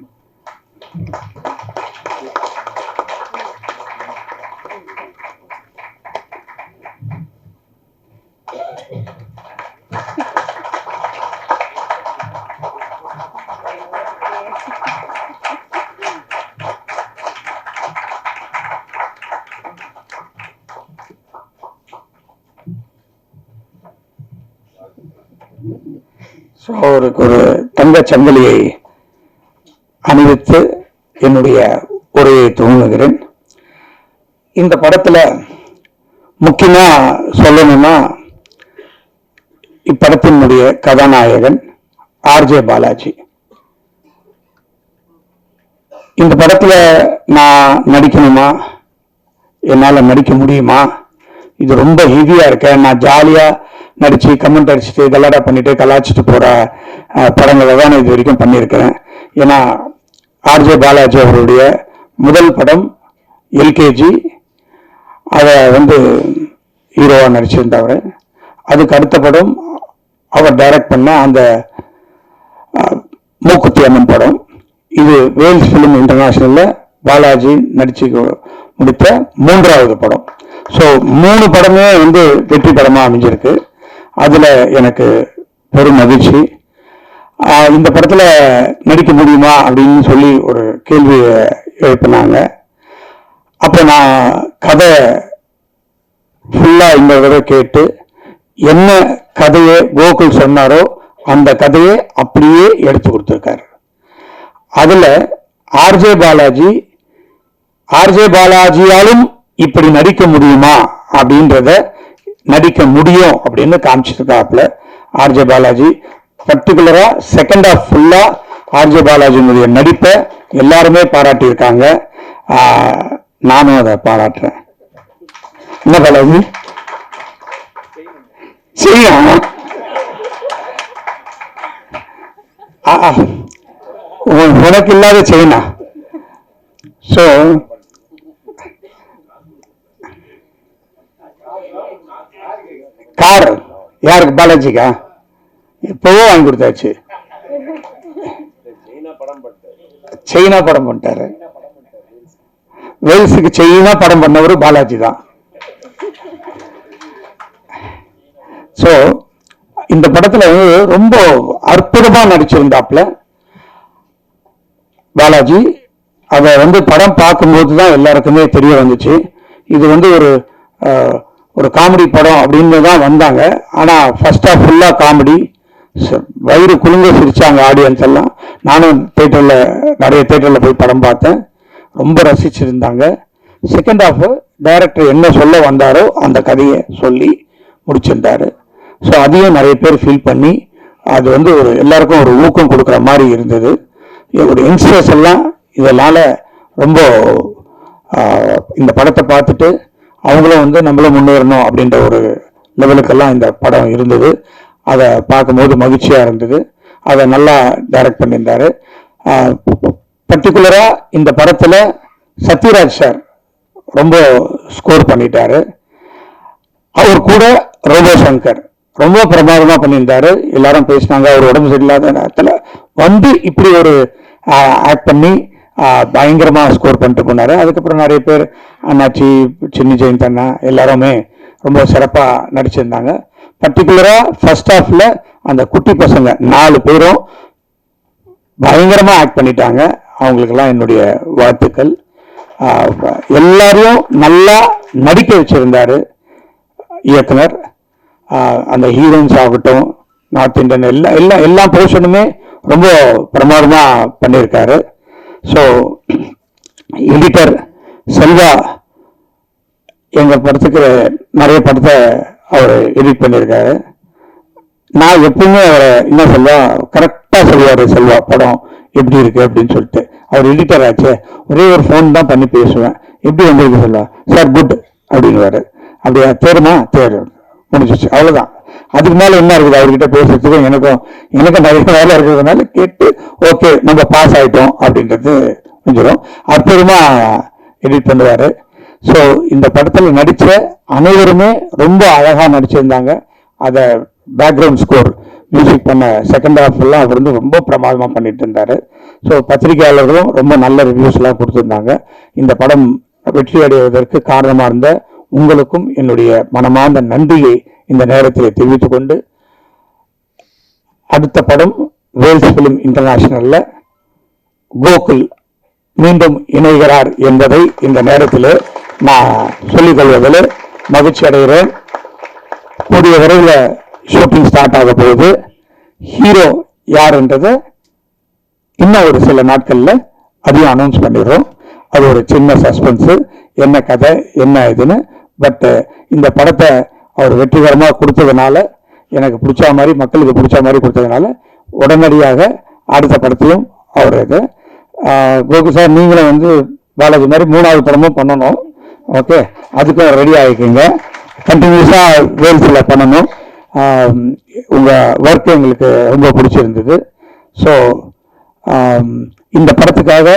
அவருக்கு ஒரு தங்கச் சங்கிலியை அணிவித்து என்னுடைய உரையை துவங்குகிறேன். இந்த படத்துல முக்கியமா சொல்லணும்னா, இப்படத்தினுடைய கதாநாயகன் ஆர்ஜே பாலாஜி. இந்த படத்துல நான் நடிக்கணுமா, என்னால நடிக்க முடியுமா, இது ரொம்ப ஹெவியா இருக்க, நான் ஜாலியா நடிச்சு கமெண்ட் அடிச்சுட்டு கலாடா பண்ணிட்டு கலாச்சிட்டு போற படங்களை தான் நான் இது வரைக்கும் பண்ணியிருக்கிறேன். ஏன்னா ஆர்ஜே பாலாஜி அவருடைய முதல் படம் எல்கேஜி, அதை வந்து ஹீரோவா நடிச்சிருந்தவர். அதுக்கு அடுத்த படம் அவர் டைரக்ட் பண்ண அந்த மூக்குத்தி அம்மன் படம். இது வேல்ஸ் பிலிம் இன்டர்நேஷனல்ல பாலாஜி நடிச்சு முடித்த 3வது படம். ஸோ 3 படமே வந்து வெற்றி படமா அமைஞ்சிருக்கு. அதுல எனக்கு பெரும் மகிழ்ச்சி. இந்த படத்துல நடிக்க முடியுமா அப்படின்னு சொல்லி ஒரு கேள்வி எழுப்பினாங்க. அப்ப நான் கதை ஃபுல்லா இந்த தடவை கேட்டு, என்ன கதையை கோகுல் சொன்னாரோ அந்த கதையை அப்படியே எடுத்து கொடுத்திருக்காரு. அதுல ஆர்ஜே பாலாஜியாலும் இப்படி நடிக்க முடியுமா அப்படின்றத, நடிக்க முடியும் அப்படின்னு காமிச்சிருக்காப்புல ஆர்ஜே பாலாஜி. பர்டிகுலரா செகண்ட் ஹாஃப் ஃபுல்லா ஆர்ஜே பாலாஜியினுடைய நடிப்பை எல்லாருமே பாராட்டி இருக்காங்க. நானும் அதை பாராட்டுறேன். என்ன பாலாஜி செய்யணும், உனக்கு இல்லாத செய்யணும். ஸோ கார் யாருக்கு? பாலாஜிக்கா? எப்பவோ வாங்கி கொடுத்தாச்சு. சைனா படம் பண்ணிட்டாரு. வேல்ஸுக்கு சைனா படம் பண்ணவர் பாலாஜி தான். சோ இந்த படத்துல ரொம்ப அற்புதமா நடிச்சிருந்தாப்ல பாலாஜி. அதை வந்து படம் பார்க்கும்போது தான் எல்லாருக்குமே தெரிய வந்துச்சு. இது வந்து ஒரு காமெடி படம் அப்படின்னு தான் வந்தாங்க. ஆனா ஃபர்ஸ்ட் ஹாஃப் ஃபுல்லா காமெடி, வயிறு குலுங்க சிரிச்சாங்க ஆடியன்ஸ் எல்லாம். நானும் நிறைய தியேட்டர்ல போய் படம் பார்த்தேன், ரொம்ப ரசிச்சிருந்தாங்க. செகண்ட் ஹாஃப் டைரக்டர் என்ன சொல்ல வந்தாரோ அந்த கதையை சொல்லி முடிச்சிருந்தாரு. ஸோ அதையும் நிறைய பேர் ஃபீல் பண்ணி, அது வந்து எல்லாருக்கும் ஒரு ஊக்கம் கொடுக்குற மாதிரி இருந்தது. ஒரு யங்ஸ்டர்ஸ் எல்லாம் இதனால ரொம்ப இந்த படத்தை பார்த்துட்டு அவங்களும் வந்து நம்மளும் முன்னேறணும் அப்படின்ற ஒரு லெவலுக்கெல்லாம் இந்த படம் இருந்தது. அதை பார்க்கும்போது மகிழ்ச்சியா இருந்தது. அதை நல்லா டைரக்ட் பண்ணியிருந்தாரு. பர்டிகுலரா இந்த படத்துல சத்யராஜ் சார் ரொம்ப ஸ்கோர் பண்ணிட்டாரு. அவர் கூட ரோபோ சங்கர் ரொம்ப பிரமாதமா பண்ணியிருந்தாரு. எல்லாரும் பேசினாங்க. அவர் உடம்பு சரியில்லாத நேரத்துல வந்து இப்படி ஒரு ஆக்ட் பண்ணி பயங்கரமாக ஸ்கோர் பண்ணிட்டு போனார். அதுக்கப்புறம் நிறைய பேர் அண்ணாச்சி, சின்னி ஜெயந்த் அண்ணா எல்லாருமே ரொம்ப சிறப்பாக நடிச்சிருந்தாங்க. பர்டிகுலராக ஃபர்ஸ்ட் ஹாஃபில் அந்த குட்டி பசங்க 4 பேரும் பயங்கரமாக ஆக்ட் பண்ணிட்டாங்க. அவங்களுக்கெல்லாம் என்னுடைய வாழ்த்துக்கள். எல்லாரையும் நல்லா நடிக்க வச்சிருந்தாரு இயக்குனர். அந்த ஹீரோயின்ஸ் ஆகட்டும், நார்த் இந்தியன் எல்லா போர்ஷனுமே ரொம்ப பிரமாதமாக பண்ணியிருக்காரு. ஸோ எடிட்டர் செல்வா எங்கள் படத்துக்கு நிறைய படத்தை அவர் எடிட் பண்ணியிருக்காரு. நான் எப்பவுமே அவரை என்ன சொல்வா, கரெக்டாக சொல்லுவார், செல்வா படம் எப்படி இருக்கு அப்படின்னு சொல்லிட்டு. அவர் எடிட்டர் ஆச்சு, ஒரே ஒரு ஃபோன் தான் பண்ணி பேசுவேன், எப்படி வந்திருக்கு சொல்லுவா, சார் குட் அப்படின்னுவாரு. அப்படியா, தேருமா, தேரு, முடிஞ்சிச்சு, அவ்வளோதான். அதுக்கு மேலே என்ன இருக்குது அவர்கிட்ட பேசுறதுக்கும் எனக்கும் நிறைய வேலை இருக்கிறதுனால கேட்டு ஓகே நம்ம பாஸ் ஆயிட்டோம் அப்படின்றது கொஞ்சம் அற்புதமா எடிட் பண்ணுவாரு. ஸோ இந்த படத்தில் நடித்த அனைவருமே ரொம்ப அழகாக நடிச்சிருந்தாங்க. அதை பேக்ரவுண்ட் ஸ்கோர் மியூசிக் பண்ண செகண்ட் ஹாஃப் எல்லாம் அவர் வந்து ரொம்ப பிரமாதமாக பண்ணிட்டு இருந்தார். ஸோ பத்திரிகையாளர்களும் ரொம்ப நல்ல ரிவ்யூஸ்லாம் கொடுத்துருந்தாங்க. இந்த படம் வெற்றி அடைவதற்கு காரணமாக இருந்த உங்களுக்கும் என்னுடைய மனமார்ந்த நன்றியை இந்த நேரத்தில் தெரிவித்துக் கொண்டு, அடுத்த படம் வேல்ஸ் பிலிம் இன்டர்நேஷனல்ல கோகுல் மீண்டும் இணைகிறார் என்பதை இந்த நேரத்தில் நான் சொல்லிக் கொள்வதில் மகிழ்ச்சி அடைகிறேன். கூடிய விரைவில் ஷூட்டிங் ஸ்டார்ட் ஆக போகுது. ஹீரோ யாருன்றதை இன்னும் ஒரு சில நாட்களில் அதையும் அனௌன்ஸ் பண்ணிடுறோம். அது ஒரு சின்ன சஸ்பென்ஸு, என்ன கதை என்ன இதுன்னு. பட் இந்த படத்தை அவர் வெற்றிகரமாக கொடுத்ததுனால, எனக்கு பிடிச்ச மாதிரி, மக்களுக்கு பிடிச்ச மாதிரி கொடுத்ததுனால உடனடியாக அடுத்த படத்தையும் அவர் இது கோகு சார், நீங்களும் வந்து பாலாஜி மாதிரி 3வது படமும் பண்ணணும். ஓகே, அதுக்கும் ரெடி ஆகிக்குங்க. கண்டினியூஸாக வேல்ஸில் பண்ணணும். உங்கள் ஒர்க் எங்களுக்கு ரொம்ப பிடிச்சிருந்தது. ஸோ இந்த படத்துக்காக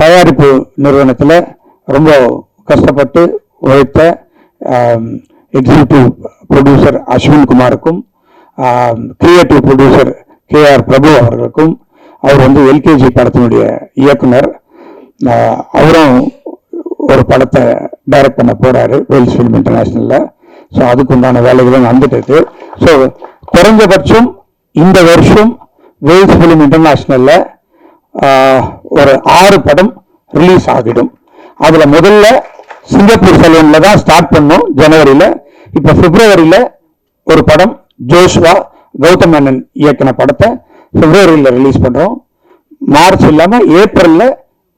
தயாரிப்பு நிறுவனத்தில் ரொம்ப கஷ்டப்பட்டு உழைத்த எக்ஸிக்யூட்டிவ் ப்ரொடியூசர் அஸ்வின் குமாருக்கும், கிரியேட்டிவ் ப்ரொடியூசர் KR பிரபு அவர்களுக்கும், அவர் வந்து எல்கேஜி படத்தினுடைய இயக்குனர், அவரும் ஒரு படத்தை டைரக்ட் பண்ண போறாரு வேல்ஸ் ஃபிலிம் இன்டர்நேஷனலில். ஸோ அதுக்கு உண்டான வேலைகளும் வந்துட்டு இருக்கு. ஸோ குறைஞ்சபட்சம் இந்த வருஷம் வேல்ஸ் ஃபிலிம் இன்டர்நேஷனலில் ஒரு 6 படம் ரிலீஸ் ஆகிடும். அதில் முதல்ல சிங்கப்பூர் சலூனில் தான் ஸ்டார்ட் பண்ணோம் ஜனவரியில். இப்போ பிப்ரவரியில் ஒரு படம் ஜோஷ்வா கௌதம் மேனன் இயக்கின படத்தை பிப்ரவரியில் ரிலீஸ் பண்ணுறோம். மார்ச் இல்லாமல் ஏப்ரலில்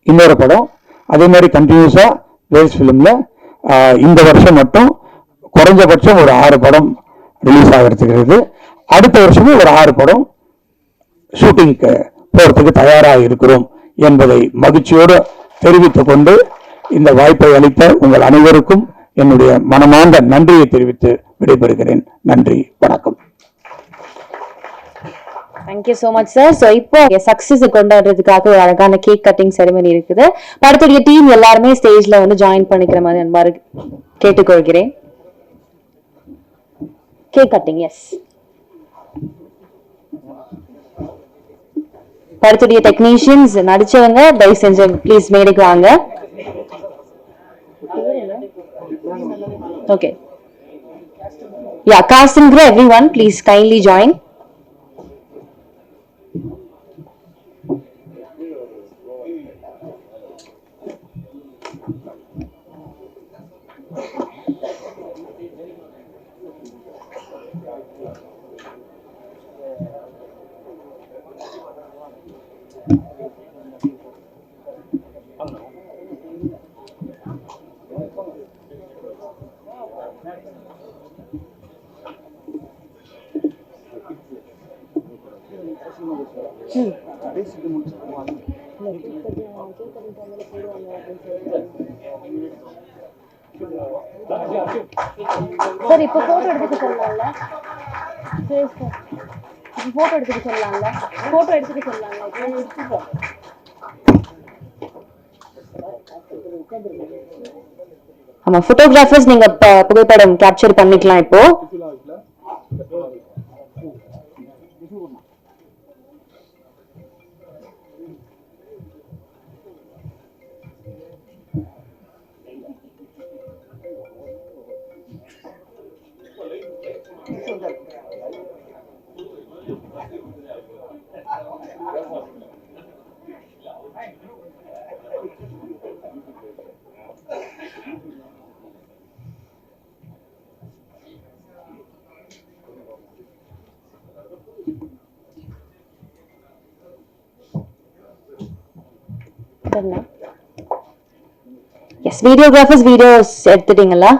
இன்னொரு படம். அதே மாதிரி கண்டினியூஸாக வேல்ஸ் ஃபிலிமில் இந்த வருஷம் மட்டும் குறைஞ்சபட்சம் ஒரு 6 படம் ரிலீஸ் ஆகிறதுக்கு. அடுத்த வருஷமும் ஒரு 6 படம் ஷூட்டிங்க்கு போகிறதுக்கு தயாராக இருக்கிறோம் என்பதை மகிழ்ச்சியோடு தெரிவித்துக் கொண்டு, இந்த வாய்ப்பை அளித்த உங்கள் அனைவருக்கும் என்னுடைய மனமார்ந்த நன்றியை தெரிவித்து விடைபெறுகிறேன். நன்றி, வணக்கம். Thank you so much sir. So இப்போ சக்சஸ் கொண்டாடுறதுக்காக ஒரு அழகான கேக் கட்டிங் செரிமனி இருக்குது. படத்துடைய டீம் எல்லாருமே ஸ்டேஜ்ல வந்து ஜாயின் பண்ணிக்கிற மாதிரி அன்பாரு கேட்டுக்கொள்கிறேன். Cake cutting, yes. படத்துடைய டெக்னீஷியன்ஸ் நடிச்சவங்க தயவு செஞ்சு ப்ளீஸ் மேடைக்கு வாங்க. Okay, ya, cast and crew, everyone please kindly join. Sir இப்போ போட்டோ எடுத்துக்க சொல்லலாம்ல? சரி சார், இப்போ போட்டோ எடுத்துக்க சொல்லலாம்ல? போட்டோ எடுத்துக்க சொல்லலாம்ல? ஆமா, போட்டோகிராஃபர்ஸ் நீங்க புகைப்படம் கேப்சர் பண்ணிக்கலாம் இப்போ. எஸ், வீடியோகிராஃபர்ஸ் வீடியோஸ் எடுத்துட்டீங்களா?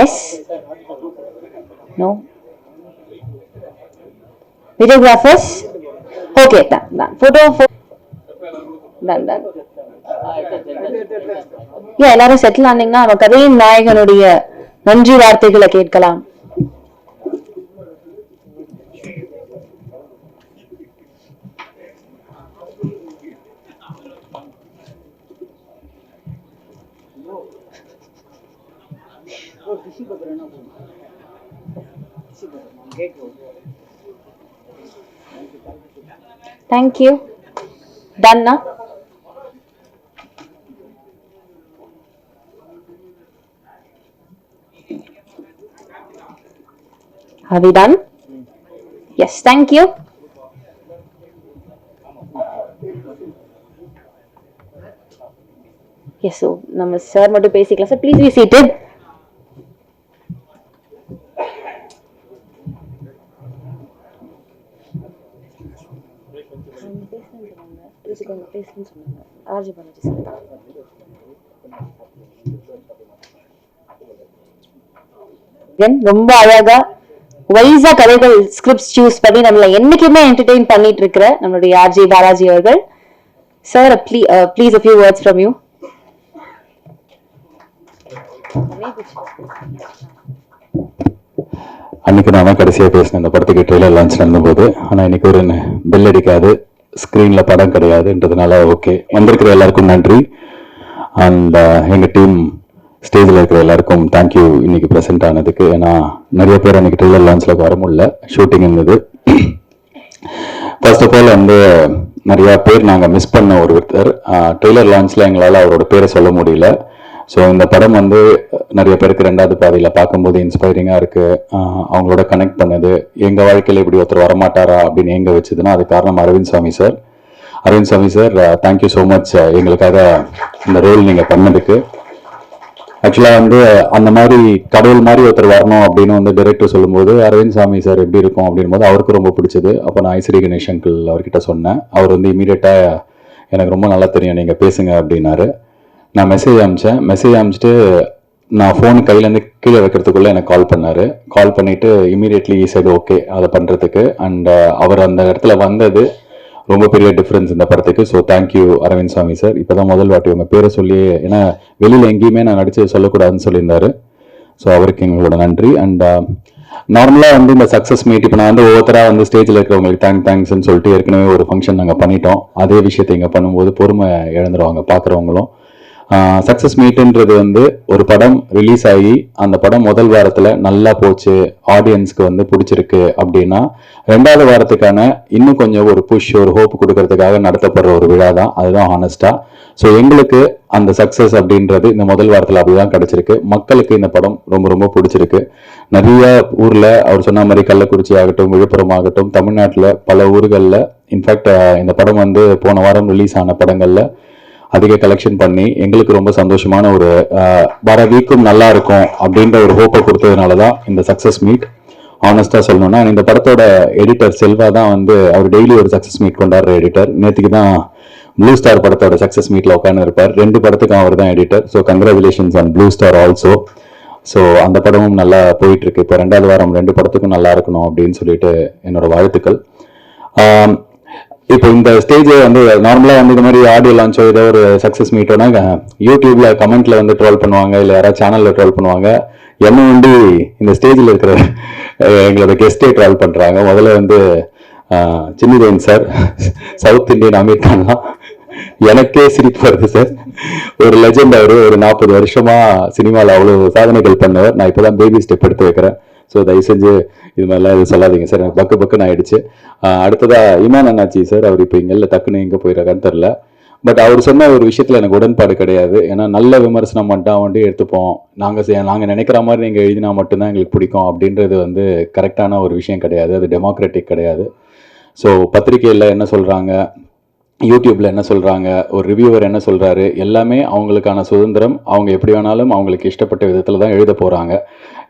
Yes, no videographers okay, done photo done done. எல்லாரும் செட்டில் ஆனீங்கன்னா நம்ம கதையின் நாயகனுடைய நன்றி வார்த்தைகளை கேட்கலாம். Thank you. Done now? Are we done? Yes, thank you. Yes, so நம்ம சார் மட்டும் பேசிக்கலாம் சார். Please be seated. ரொம்ப அழகா வைஸா கதைகள் ஸ்கிரிப்ட்ஸ் சூஸ் பண்ணி நம்மள என்னைக்குமே என்டர்டெயின் பண்ணிட்டு இருக்கிற நம்மளுடைய ஆர்ஜே பாலாஜி அவர்கள். Sir, please a few words from you. அன்னைக்கு நான் கடைசியாக பேசினேன் இந்த படத்துக்கு ட்ரெய்லர் லான்ச் நடந்தபோது. ஆனால் இன்னைக்கு ஒரு பெல் அடிக்காது, ஸ்க்ரீனில் படம் கிடையாதுன்றதுனால ஓகே. வந்திருக்கிற எல்லாருக்கும் நன்றி. அண்ட் எங்கள் டீம் ஸ்டேஜில் இருக்கிற எல்லாருக்கும் தேங்க்யூ இன்னைக்கு ப்ரெசென்ட் ஆனதுக்கு. ஏன்னா நிறைய பேர் அன்னைக்கு ட்ரெய்லர் லான்ச்சில் வர முடியல, ஷூட்டிங் இருந்தது. ஃபர்ஸ்ட் ஆஃப் ஆல் வந்து நிறையா பேர் நாங்கள் மிஸ் பண்ண ஒருத்தர். ட்ரெய்லர் லான்ச்சில் எங்களால் அவரோட பேரை சொல்ல முடியல. ஸோ இந்த படம் வந்து நிறைய பேருக்கு ரெண்டாவது பாதையில் பார்க்கும்போது இன்ஸ்பைரிங்காக இருக்குது. அவங்களோட கனெக்ட் பண்ணது, எங்கள் வாழ்க்கையில் இப்படி ஒருத்தர் வரமாட்டாரா அப்படின்னு எங்கே வச்சுதுன்னா அது காரணம் அரவிந்த் சாமி சார். அரவிந்த் சாமி சார், தேங்க்யூ ஸோ மச் எங்களுக்காக இந்த ரோல் நீங்கள் பண்ணதுக்கு. ஆக்சுவலாக வந்து அந்த மாதிரி கடவுள் மாதிரி ஒருத்தர் வரணும் அப்படின்னு வந்து டைரக்டர் சொல்லும்போது அரவிந்த் சாமி சார் எப்படி இருக்கும் அப்படின் போது அவருக்கு ரொம்ப பிடிச்சது. அப்போ நான் ஐஸ்வரி கணேஷ் அங்கிள் அவர்கிட்ட சொன்னேன். அவர் வந்து இமீடியட்டாக எனக்கு ரொம்ப நல்லா தெரியும், நீங்கள் பேசுங்க அப்படின்னாரு. நான் மெசேஜ் அனுப்பிச்சேன். மெசேஜ் அனுப்பிச்சிட்டு நான் ஃபோன் கையிலேருந்து கீழே வைக்கிறதுக்குள்ளே எனக்கு கால் பண்ணார். கால் பண்ணிவிட்டு இமீடியட்லி சைடு ஓகே அதை பண்ணுறதுக்கு. அண்ட் அவர் அந்த இடத்துல வந்தது ரொம்ப பெரிய டிஃப்ரென்ஸ் இந்த படத்துக்கு. ஸோ தேங்க்யூ அரவிந்த் சாமி சார். இப்போ தான் முதல் வாட்டி உங்கள் பேரை சொல்லி, ஏன்னா வெளியில் எங்கேயுமே நான் நடித்து சொல்லக்கூடாதுன்னு சொல்லியிருந்தாரு. ஸோ அவருக்கு எங்களோட நன்றி. அண்ட் நார்மலாக வந்து இந்த சக்ஸஸ் மீட் இப்போ நான் வந்து ஒவ்வொருத்தராக வந்து ஸ்டேஜில் இருக்கிறவங்களுக்கு தேங்க்ஸ்ன்னு சொல்லிட்டு ஏற்கனவே ஒரு ஃபங்க்ஷன் நாங்கள் பண்ணிட்டோம். அதே விஷயத்தை இங்கே பண்ணும்போது பொறுமை இழந்துருவாங்க பார்க்குறவங்களும். சக்ஸஸ் மீட்டுன்றது வந்து ஒரு படம் ரிலீஸ் ஆகி அந்த படம் முதல் வாரத்தில் நல்லா போச்சு, ஆடியன்ஸ்க்கு வந்து பிடிச்சிருக்கு அப்படின்னா ரெண்டாவது வாரத்துக்கான இன்னும் கொஞ்சம் ஒரு புஷ், ஒரு ஹோப் கொடுக்கறதுக்காக நடத்தப்படுற ஒரு விழா தான். அதுதான் ஹானஸ்டா. ஸோ எங்களுக்கு அந்த சக்ஸஸ் அப்படின்றது இந்த முதல் வாரத்தில் அப்படிதான் கிடைச்சிருக்கு. மக்களுக்கு இந்த படம் ரொம்ப ரொம்ப பிடிச்சிருக்கு. நிறைய ஊரில் அவர் சொன்ன மாதிரி கள்ளக்குறிச்சி ஆகட்டும், விழுப்புரம் ஆகட்டும், தமிழ்நாட்டில் பல ஊர்களில், இன்ஃபேக்ட் இந்த படம் வந்து போன வாரம் ரிலீஸ் ஆன படங்களில் அதிக கலெக்ஷன் பண்ணி எங்களுக்கு ரொம்ப சந்தோஷமான ஒரு வர வீக்கும் நல்லா இருக்கும் அப்படின்ற ஒரு ஹோப்பை கொடுத்ததுனால தான் இந்த சக்ஸஸ் மீட். ஆனஸ்டா சொல்லணும்னா இந்த படத்தோட எடிட்டர் செல்வா தான் வந்து அவர் டெய்லி ஒரு சக்ஸஸ் மீட் கொண்டாடுற எடிட்டர். நேற்றுக்கு தான் ப்ளூ ஸ்டார் படத்தோட சக்ஸஸ் மீட்ல உட்காந்து இருப்பார். 2 படத்துக்கும் அவர் தான் editor. So congratulations on blue star also. So அந்த படமும் நல்லா போயிட்டு இருக்கு. இப்போ 2வது வாரம் 2 படத்துக்கும் நல்லா இருக்கணும் அப்படின்னு சொல்லிட்டு என்னோட வாழ்த்துக்கள். இப்போ இந்த ஸ்டேஜ் வந்து நார்மலாக வந்து இந்த மாதிரி ஆடியோ லான்ச்சோ ஏதோ ஒரு சக்ஸஸ் மீட்டோனா யூடியூப்ல கமெண்ட்ல வந்து ட்ரோல் பண்ணுவாங்க, இல்லை யாராவது சேனல்ல ட்ரோல் பண்ணுவாங்க. என்ன வந்து இந்த ஸ்டேஜில் இருக்கிற எங்களோட கெஸ்டே ட்ரோல் பண்றாங்க. முதல்ல வந்து சின்னிதேன் சார், சவுத் இந்தியன் அமீர் கான்லாம் எனக்கே சிரிப்பு வருது சார். ஒரு லெஜெண்ட் அவரு, ஒரு 40 வருஷமா சினிமாவில் அவ்வளோ சாதனைகள் பண்ணவர். நான் இப்போதான் பேபி ஸ்டெப் எடுத்து வைக்கிறேன். ஸோ தயவு செஞ்சு இது மாதிரிலாம் எதுவும் சொல்லாதீங்க சார், எனக்கு பக்குன்னு ஆயிடுச்சு. அடுத்ததா இமான் அண்ணாச்சி சார், அவர் இப்போ இங்கே இல்லை, டக்குன்னு எங்கே போயிடறான்னு தெரில. பட் அவர் சொன்ன ஒரு விஷயத்தில் எனக்கு உடன்பாடு கிடையாது. ஏன்னா நல்ல விமர்சனம் மட்டும் எடுத்துப்போம், நாங்கள் நினைக்கிற மாதிரி நீங்கள் எழுதினா மட்டும்தான் எங்களுக்கு பிடிக்கும் அப்படின்றது வந்து கரெக்டான ஒரு விஷயம் கிடையாது. அது டெமோக்ராட்டிக் கிடையாது. ஸோ பத்திரிகையில் என்ன சொல்கிறாங்க, யூடியூப்பில் என்ன சொல்கிறாங்க, ஒரு ரிவ்யூவர் என்ன சொல்கிறாரு, எல்லாமே அவங்களுக்கான சுதந்திரம். அவங்க எப்படி வேணாலும் அவங்களுக்கு இஷ்டப்பட்ட விதத்தில் தான் எழுத போகிறாங்க.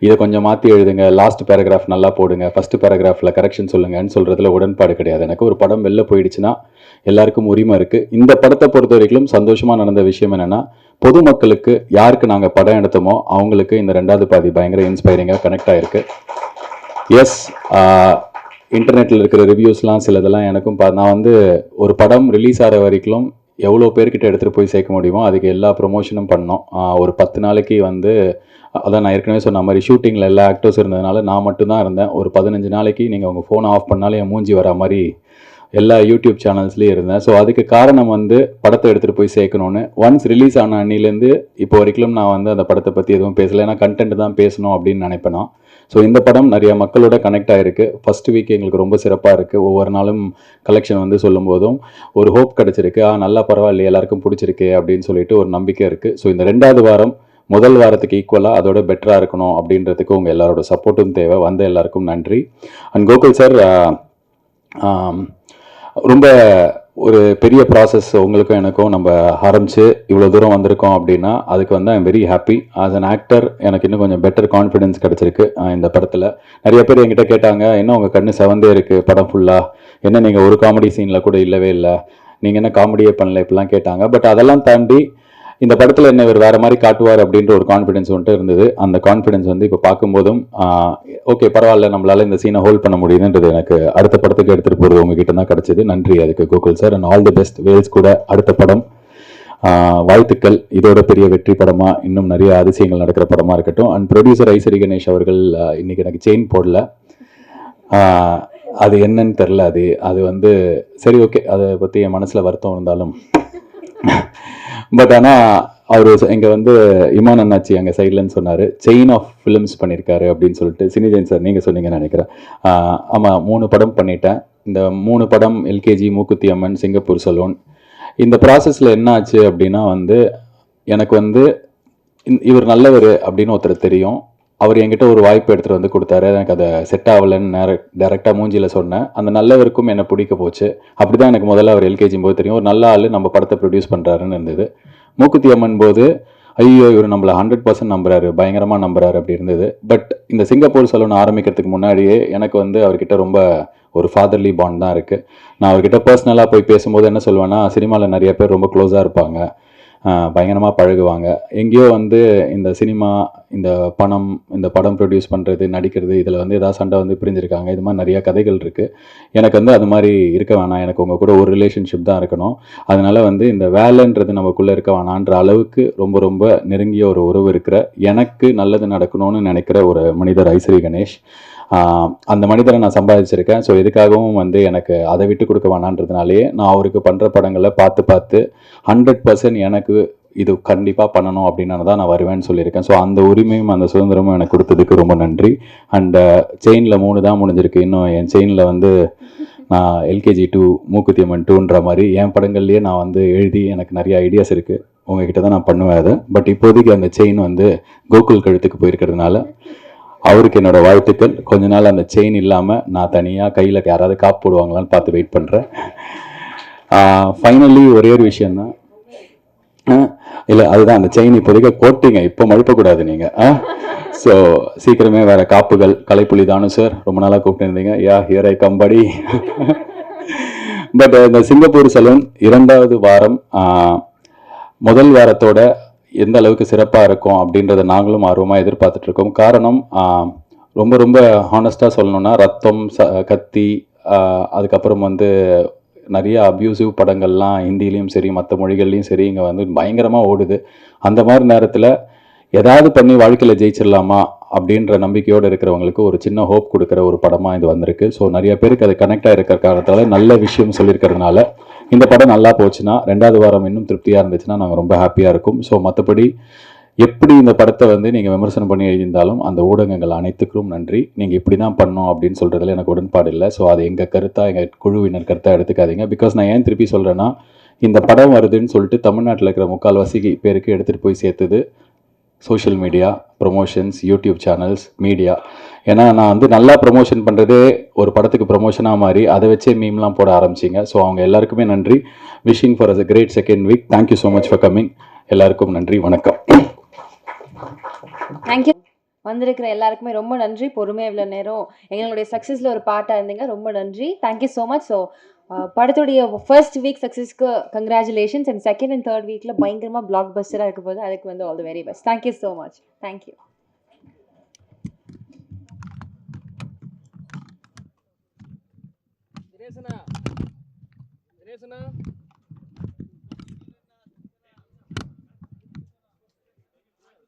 இதை கொஞ்சம் மாற்றி எழுதுங்க, லாஸ்ட் பேராகிராஃப் நல்லா போடுங்க, ஃபஸ்ட்டு பேராகிராஃபில் கரெக்ஷன் சொல்லுங்கன்னு சொல்கிறதுல உடன்பாடு கிடையாது. எனக்கு ஒரு படம் வெளில போயிடுச்சுன்னா எல்லாருக்கும் உரிமை இருக்குது. இந்த படத்தை பொறுத்த வரைக்கும் சந்தோஷமாக நடந்த விஷயம் என்னென்னா, பொதுமக்களுக்கு யாருக்கு நாங்கள் படம் எடுத்தோமோ அவங்களுக்கு இந்த 2வது பாதி பயங்கர இன்ஸ்பைரிங்காக கனெக்ட் ஆகிருக்கு. எஸ், இன்டர்நெட்டில் இருக்கிற ரிவ்யூஸ்லாம் சிலதெல்லாம் எனக்கும் நான் வந்து ஒரு படம் ரிலீஸ் ஆகிற வரைக்கும் எவ்வளோ பேர்கிட்ட எடுத்துகிட்டு போய் சேர்க்க முடியுமோ அதுக்கு எல்லா ப்ரொமோஷனும் பண்ணோம். ஒரு 10 நாளைக்கு வந்து அதான் நான் ஏற்கனவே சொன்ன மாதிரி ஷூட்டிங்கில் எல்லா ஆக்டர்ஸ் இருந்ததுனால நான் மட்டும்தான் இருந்தேன். ஒரு 15 நாளைக்கு நீங்கள் உங்கள் ஃபோனை ஆஃப் பண்ணாலே என் மூஞ்சி வர மாதிரி எல்லா யூடியூப் சேனல்ஸ்லேயும் இருந்தேன். ஸோ அதுக்கு காரணம் வந்து படத்தை எடுத்துகிட்டு போய் சேர்க்கணுன்னு. ஒன்ஸ் ரிலீஸ் ஆன அன்னிலேருந்து இப்போ வரைக்கும் நான் வந்து அந்த படத்தை பற்றி எதுவும் பேசலை. ஏன்னா கண்டென்ட் தான் பேசணும் அப்படின்னு நினைப்பேன் நான். ஸோ இந்த படம் நிறைய மக்களோட கனெக்ட் ஆகிருக்கு. ஃபர்ஸ்ட் வீக் எங்களுக்கு ரொம்ப சிறப்பாக இருக்குது. ஒவ்வொரு நாளும் கலெக்ஷன் வந்து சொல்லும் போதும் ஒரு ஹோப் கிடச்சிருக்கு. நல்லா பரவாயில்லையே, எல்லாருக்கும் பிடிச்சிருக்கு அப்படின்னு சொல்லிட்டு ஒரு நம்பிக்கை இருக்குது. ஸோ இந்த 2வது வாரம் முதல் வாரத்துக்கு ஈக்குவலாக அதோட பெட்டராக இருக்கணும் அப்படின்றதுக்கு உங்கள் எல்லாரோட சப்போர்ட்டும் தேவை. வந்த எல்லாருக்கும் நன்றி. அண்ட் கோகுல் சார், ரொம்ப ஒரு பெரிய ப்ராசஸ் உங்களுக்கும் எனக்கும் நம்ம ஆரம்பித்து இவ்வளோ தூரம் வந்திருக்கோம் அப்படின்னா அதுக்கு வந்து I'm very happy. As an actor எனக்கு இன்னும் கொஞ்சம் பெட்டர் கான்ஃபிடென்ஸ் கிடச்சிருக்கு இந்த படத்தில். நிறைய பேர் என்கிட்ட கேட்டாங்க, என்ன உங்கள் கண்ணு செவந்தே இருக்குது படம் ஃபுல்லாக, என்ன நீங்கள் ஒரு காமெடி சீனில் கூட இல்லவே இல்லை, நீங்கள் என்ன காமெடியே பண்ணல, இப்படிலாம் கேட்டாங்க. பட் அதெல்லாம் தாண்டி இந்த படத்தில் என்ன இவர் வேறு மாதிரி காட்டுவார் அப்படின்ற ஒரு கான்ஃபிடென்ஸ் வந்துட்டு இருந்தது. அந்த கான்ஃபிடென்ஸ் வந்து இப்போ பார்க்கும்போதும் ஓகே பரவாயில்ல, நம்மளால் இந்த சீனை ஹோல்ட் பண்ண முடியுதுன்றது எனக்கு அடுத்த படத்துக்கு எடுத்துகிட்டு போகிறது உங்ககிட்ட தான் கிடச்சிது. நன்றி அதுக்கு Gokul sir. And all the best. Vels கூட அடுத்த படம் வாழ்த்துக்கள். இதோட பெரிய வெற்றி படமாக இன்னும் நிறைய அதிசயங்கள் நடக்கிற படமாக இருக்கட்டும். அண்ட் ப்ரொடியூசர் ஐசரி கணேஷ் அவர்கள் இன்னைக்கு எனக்கு செயின் போடல, அது என்னன்னு தெரில. அது வந்து சரி ஓகே, அதை பற்றி என் மனசில் வருத்தம் இருந்தாலும் பட் ஆனால் அவர் இங்கே வந்து இமான் அண்ணாச்சி அங்கே சைட்லன்னு சொன்னார், செயின் ஆஃப் ஃபிலிம்ஸ் பண்ணியிருக்காரு அப்படின்னு சொல்லிட்டு. சினிஜெயின் சார் நீங்கள் சொன்னீங்கன்னு நினைக்கிறேன். ஆமாம், 3 படம் பண்ணிட்டேன். இந்த 3 படம் LKG, Mookuthi Amman, Singapore salon. இந்த ப்ராசஸில் என்ன ஆச்சு அப்படின்னா வந்து எனக்கு வந்து இவர் நல்லவர் அப்படின்னு ஒருத்தர் தெரியும். அவர் என்கிட்ட ஒரு வாய்ப்பு எடுத்துகிட்டு வந்து கொடுத்தாரு. எனக்கு அதை செட் ஆகலைன்னு டேரெக்டாக மூஞ்சியில் சொன்னேன். அந்த நல்லவருக்கும் என்னை பிடிக்க போச்சு. அப்படி தான் எனக்கு முதல்ல அவர் எல்கேஜியும் போது தெரியும், ஒரு நல்ல ஆள் நம்ம படத்தை ப்ரொடியூஸ் பண்ணுறாருன்னு இருந்தது. மூக்குத்தி அம்மன் போது ஐயோ இவர் நம்மளை 100% நம்புறாரு, பயங்கரமாக நம்புறாரு அப்படி இருந்தது. பட் இந்த சிங்கப்பூர் சலூன் ஆரம்பிக்கிறதுக்கு முன்னாடியே எனக்கு வந்து அவர்கிட்ட ரொம்ப ஒரு ஃபாதர்லி பாண்ட் தான் இருக்குது. நான் அவர்கிட்ட பர்சனலாக போய் பேசும்போது என்ன சொல்லுவேன்னா, சினிமாவில் நிறைய பேர் ரொம்ப க்ளோஸாக இருப்பாங்க, பயங்கரமாக பழகுவாங்க. எங்கேயோ வந்து இந்த சினிமா, இந்த பணம், இந்த படம் ப்ரொடியூஸ் பண்ணுறது, நடிக்கிறது, இதில் வந்து ஏதாவது சண்டை வந்து பிரிஞ்சிருக்காங்க. இது மாதிரி நிறையா கதைகள் இருக்குது. எனக்கு வந்து அது மாதிரி இருக்க வேணாம், எனக்கு உங்கள் கூட ஒரு ரிலேஷன்ஷிப் தான் இருக்கணும். அதனால் வந்து இந்த வேலைன்றது நமக்குள்ளே இருக்க வேணான்ற அளவுக்கு ரொம்ப ரொம்ப நெருங்கிய ஒரு உறவு இருக்கிற, எனக்கு நல்லது நடக்கணும்னு நினைக்கிற ஒரு மனிதர் ஐசரி கணேஷ். அந்த மனிதரை நான் சம்பாதிச்சிருக்கேன். ஸோ எதுக்காகவும் வந்து எனக்கு அதை விட்டு கொடுக்க வேணான்றதுனாலேயே நான் அவருக்கு பண்ணுற படங்களை பார்த்து 100% எனக்கு இது கண்டிப்பாக பண்ணணும் அப்படின்னு தான் நான் வருவேன்னு சொல்லியிருக்கேன். ஸோ அந்த உரிமையும் அந்த சுதந்திரமும் எனக்கு கொடுத்ததுக்கு ரொம்ப நன்றி. அண்ட் செயினில் 3 தான் முடிஞ்சிருக்கு. இன்னும் என் செயினில் வந்து நான் எல்கேஜி 2, மூக்குத்தி அம்மன் 2ன்ற மாதிரி என் படங்கள்லேயே நான் வந்து எழுதி எனக்கு நிறைய ஐடியாஸ் இருக்குது. உங்ககிட்ட தான் நான் பண்ணுவேன் அதை. பட் இப்போதைக்கு அந்த செயின் வந்து கோகுல் கழுத்துக்கு போயிருக்கிறதுனால அவருக்கு என்னோட வாழ்த்துக்கள். கொஞ்ச நாள் அந்த செயின் இல்லாமல் நான் தனியாக கையில் யாராவது காப்பு போடுவாங்களான்னு பார்த்து வெயிட் பண்ணுறேன். ஃபைனலி ஒரே ஒரு விஷயந்தான், இல்லை அதுதான் அந்த செயின் இப்போதைக்கு கோட்டிங்க, இப்போ மழுப்பக்கூடாது நீங்கள். ஸோ சீக்கிரமே வேறு காப்புகள். கலைப்புலி தானு சார் ரொம்ப நாளாக கூப்பிட்டுருந்தீங்க, ஹியர் ஐ கம் படி. பட் இந்த சிங்கப்பூர் சலூன் 2வது வாரம் முதல் வாரத்தோட எந்த அளவுக்கு சிறப்பாக இருக்கும் அப்படின்றத நாங்களும் ஆர்வமாக எதிர்பார்த்துட்ருக்கோம். காரணம் ரொம்ப ரொம்ப ஹானஸ்டாக சொல்லணுன்னா, ரத்தம், கத்தி, அதுக்கப்புறம் வந்து நிறைய அப்யூசிவ் படங்கள்லாம் ஹிந்திலையும் சரி மற்ற மொழிகள்லையும் சரி இங்கே வந்து பயங்கரமாக ஓடுது. அந்த மாதிரி நேரத்தில் ஏதாவது பண்ணி வாழ்க்கையில் ஜெயிச்சிடலாமா அப்படின்ற நம்பிக்கையோடு இருக்கிறவங்களுக்கு ஒரு சின்ன ஹோப் கொடுக்குற ஒரு படமாக இது வந்திருக்கு. ஸோ நிறைய பேருக்கு அது கனெக்டாக இருக்கிற காரணத்தால் நல்ல விஷயம் சொல்லியிருக்கிறதுனால இந்த படம் நல்லா போச்சுன்னா 2வது வாரம் இன்னும் திருப்தியாக இருந்துச்சுன்னா நாங்கள் ரொம்ப ஹாப்பியாக இருக்கும். ஸோ மற்றபடி எப்படி இந்த படத்தை வந்து நீங்கள் விமர்சனம் பண்ணி எழுதியிருந்தாலும் அந்த ஊடகங்கள் அனைத்துக்கும் நன்றி. நீங்கள் இப்படி தான் பண்ணோம் அப்படின்னு சொல்கிறதுல எனக்கு உடன்பாடு இல்லை. ஸோ அது எங்கள் கருத்தாக, எங்கள் குழுவினர் கருத்தாக எடுத்துக்காதீங்க. பிகாஸ் நான் ஏன் திருப்பி சொல்கிறேன்னா, இந்த படம் வருதுன்னு சொல்லிட்டு தமிழ்நாட்டில் இருக்கிற முக்கால்வாசி பேருக்கு எடுத்துகிட்டு போய் சேர்த்தது social media, promotions, YouTube channels, media. ஏன்னா நான் வந்து நல்லா ப்ரொமோஷன் பண்ணுறதே ஒரு படத்துக்கு ப்ரொமோஷனாக மாறி அதை வச்சே மீம்லாம் போட ஆரம்பிச்சிங்க. ஸோ அவங்க எல்லாருக்குமே நன்றி. Wishing for a great second week. Thank you so much for coming. எல்லாருக்கும் நன்றி, வணக்கம். தேங்க்யூ. வந்திருக்கிற எல்லாருக்குமே ரொம்ப நன்றி. பொறுமையாக இவ்வளோ நேரம் எங்களுடைய சக்ஸஸில் ஒரு பார்ட்டாக இருந்தீங்க. ரொம்ப நன்றி. Thank you so much. ஸோ படத்துடைய ஃபர்ஸ்ட் வீக் சக்ஸஸ்க்கு congratulations. And second and third வீக்கில் பயங்கரமாக பிளாக் பஸ்டராக இருக்க போது அதுக்கு வந்து all the very best. Thank you so much. Thank you.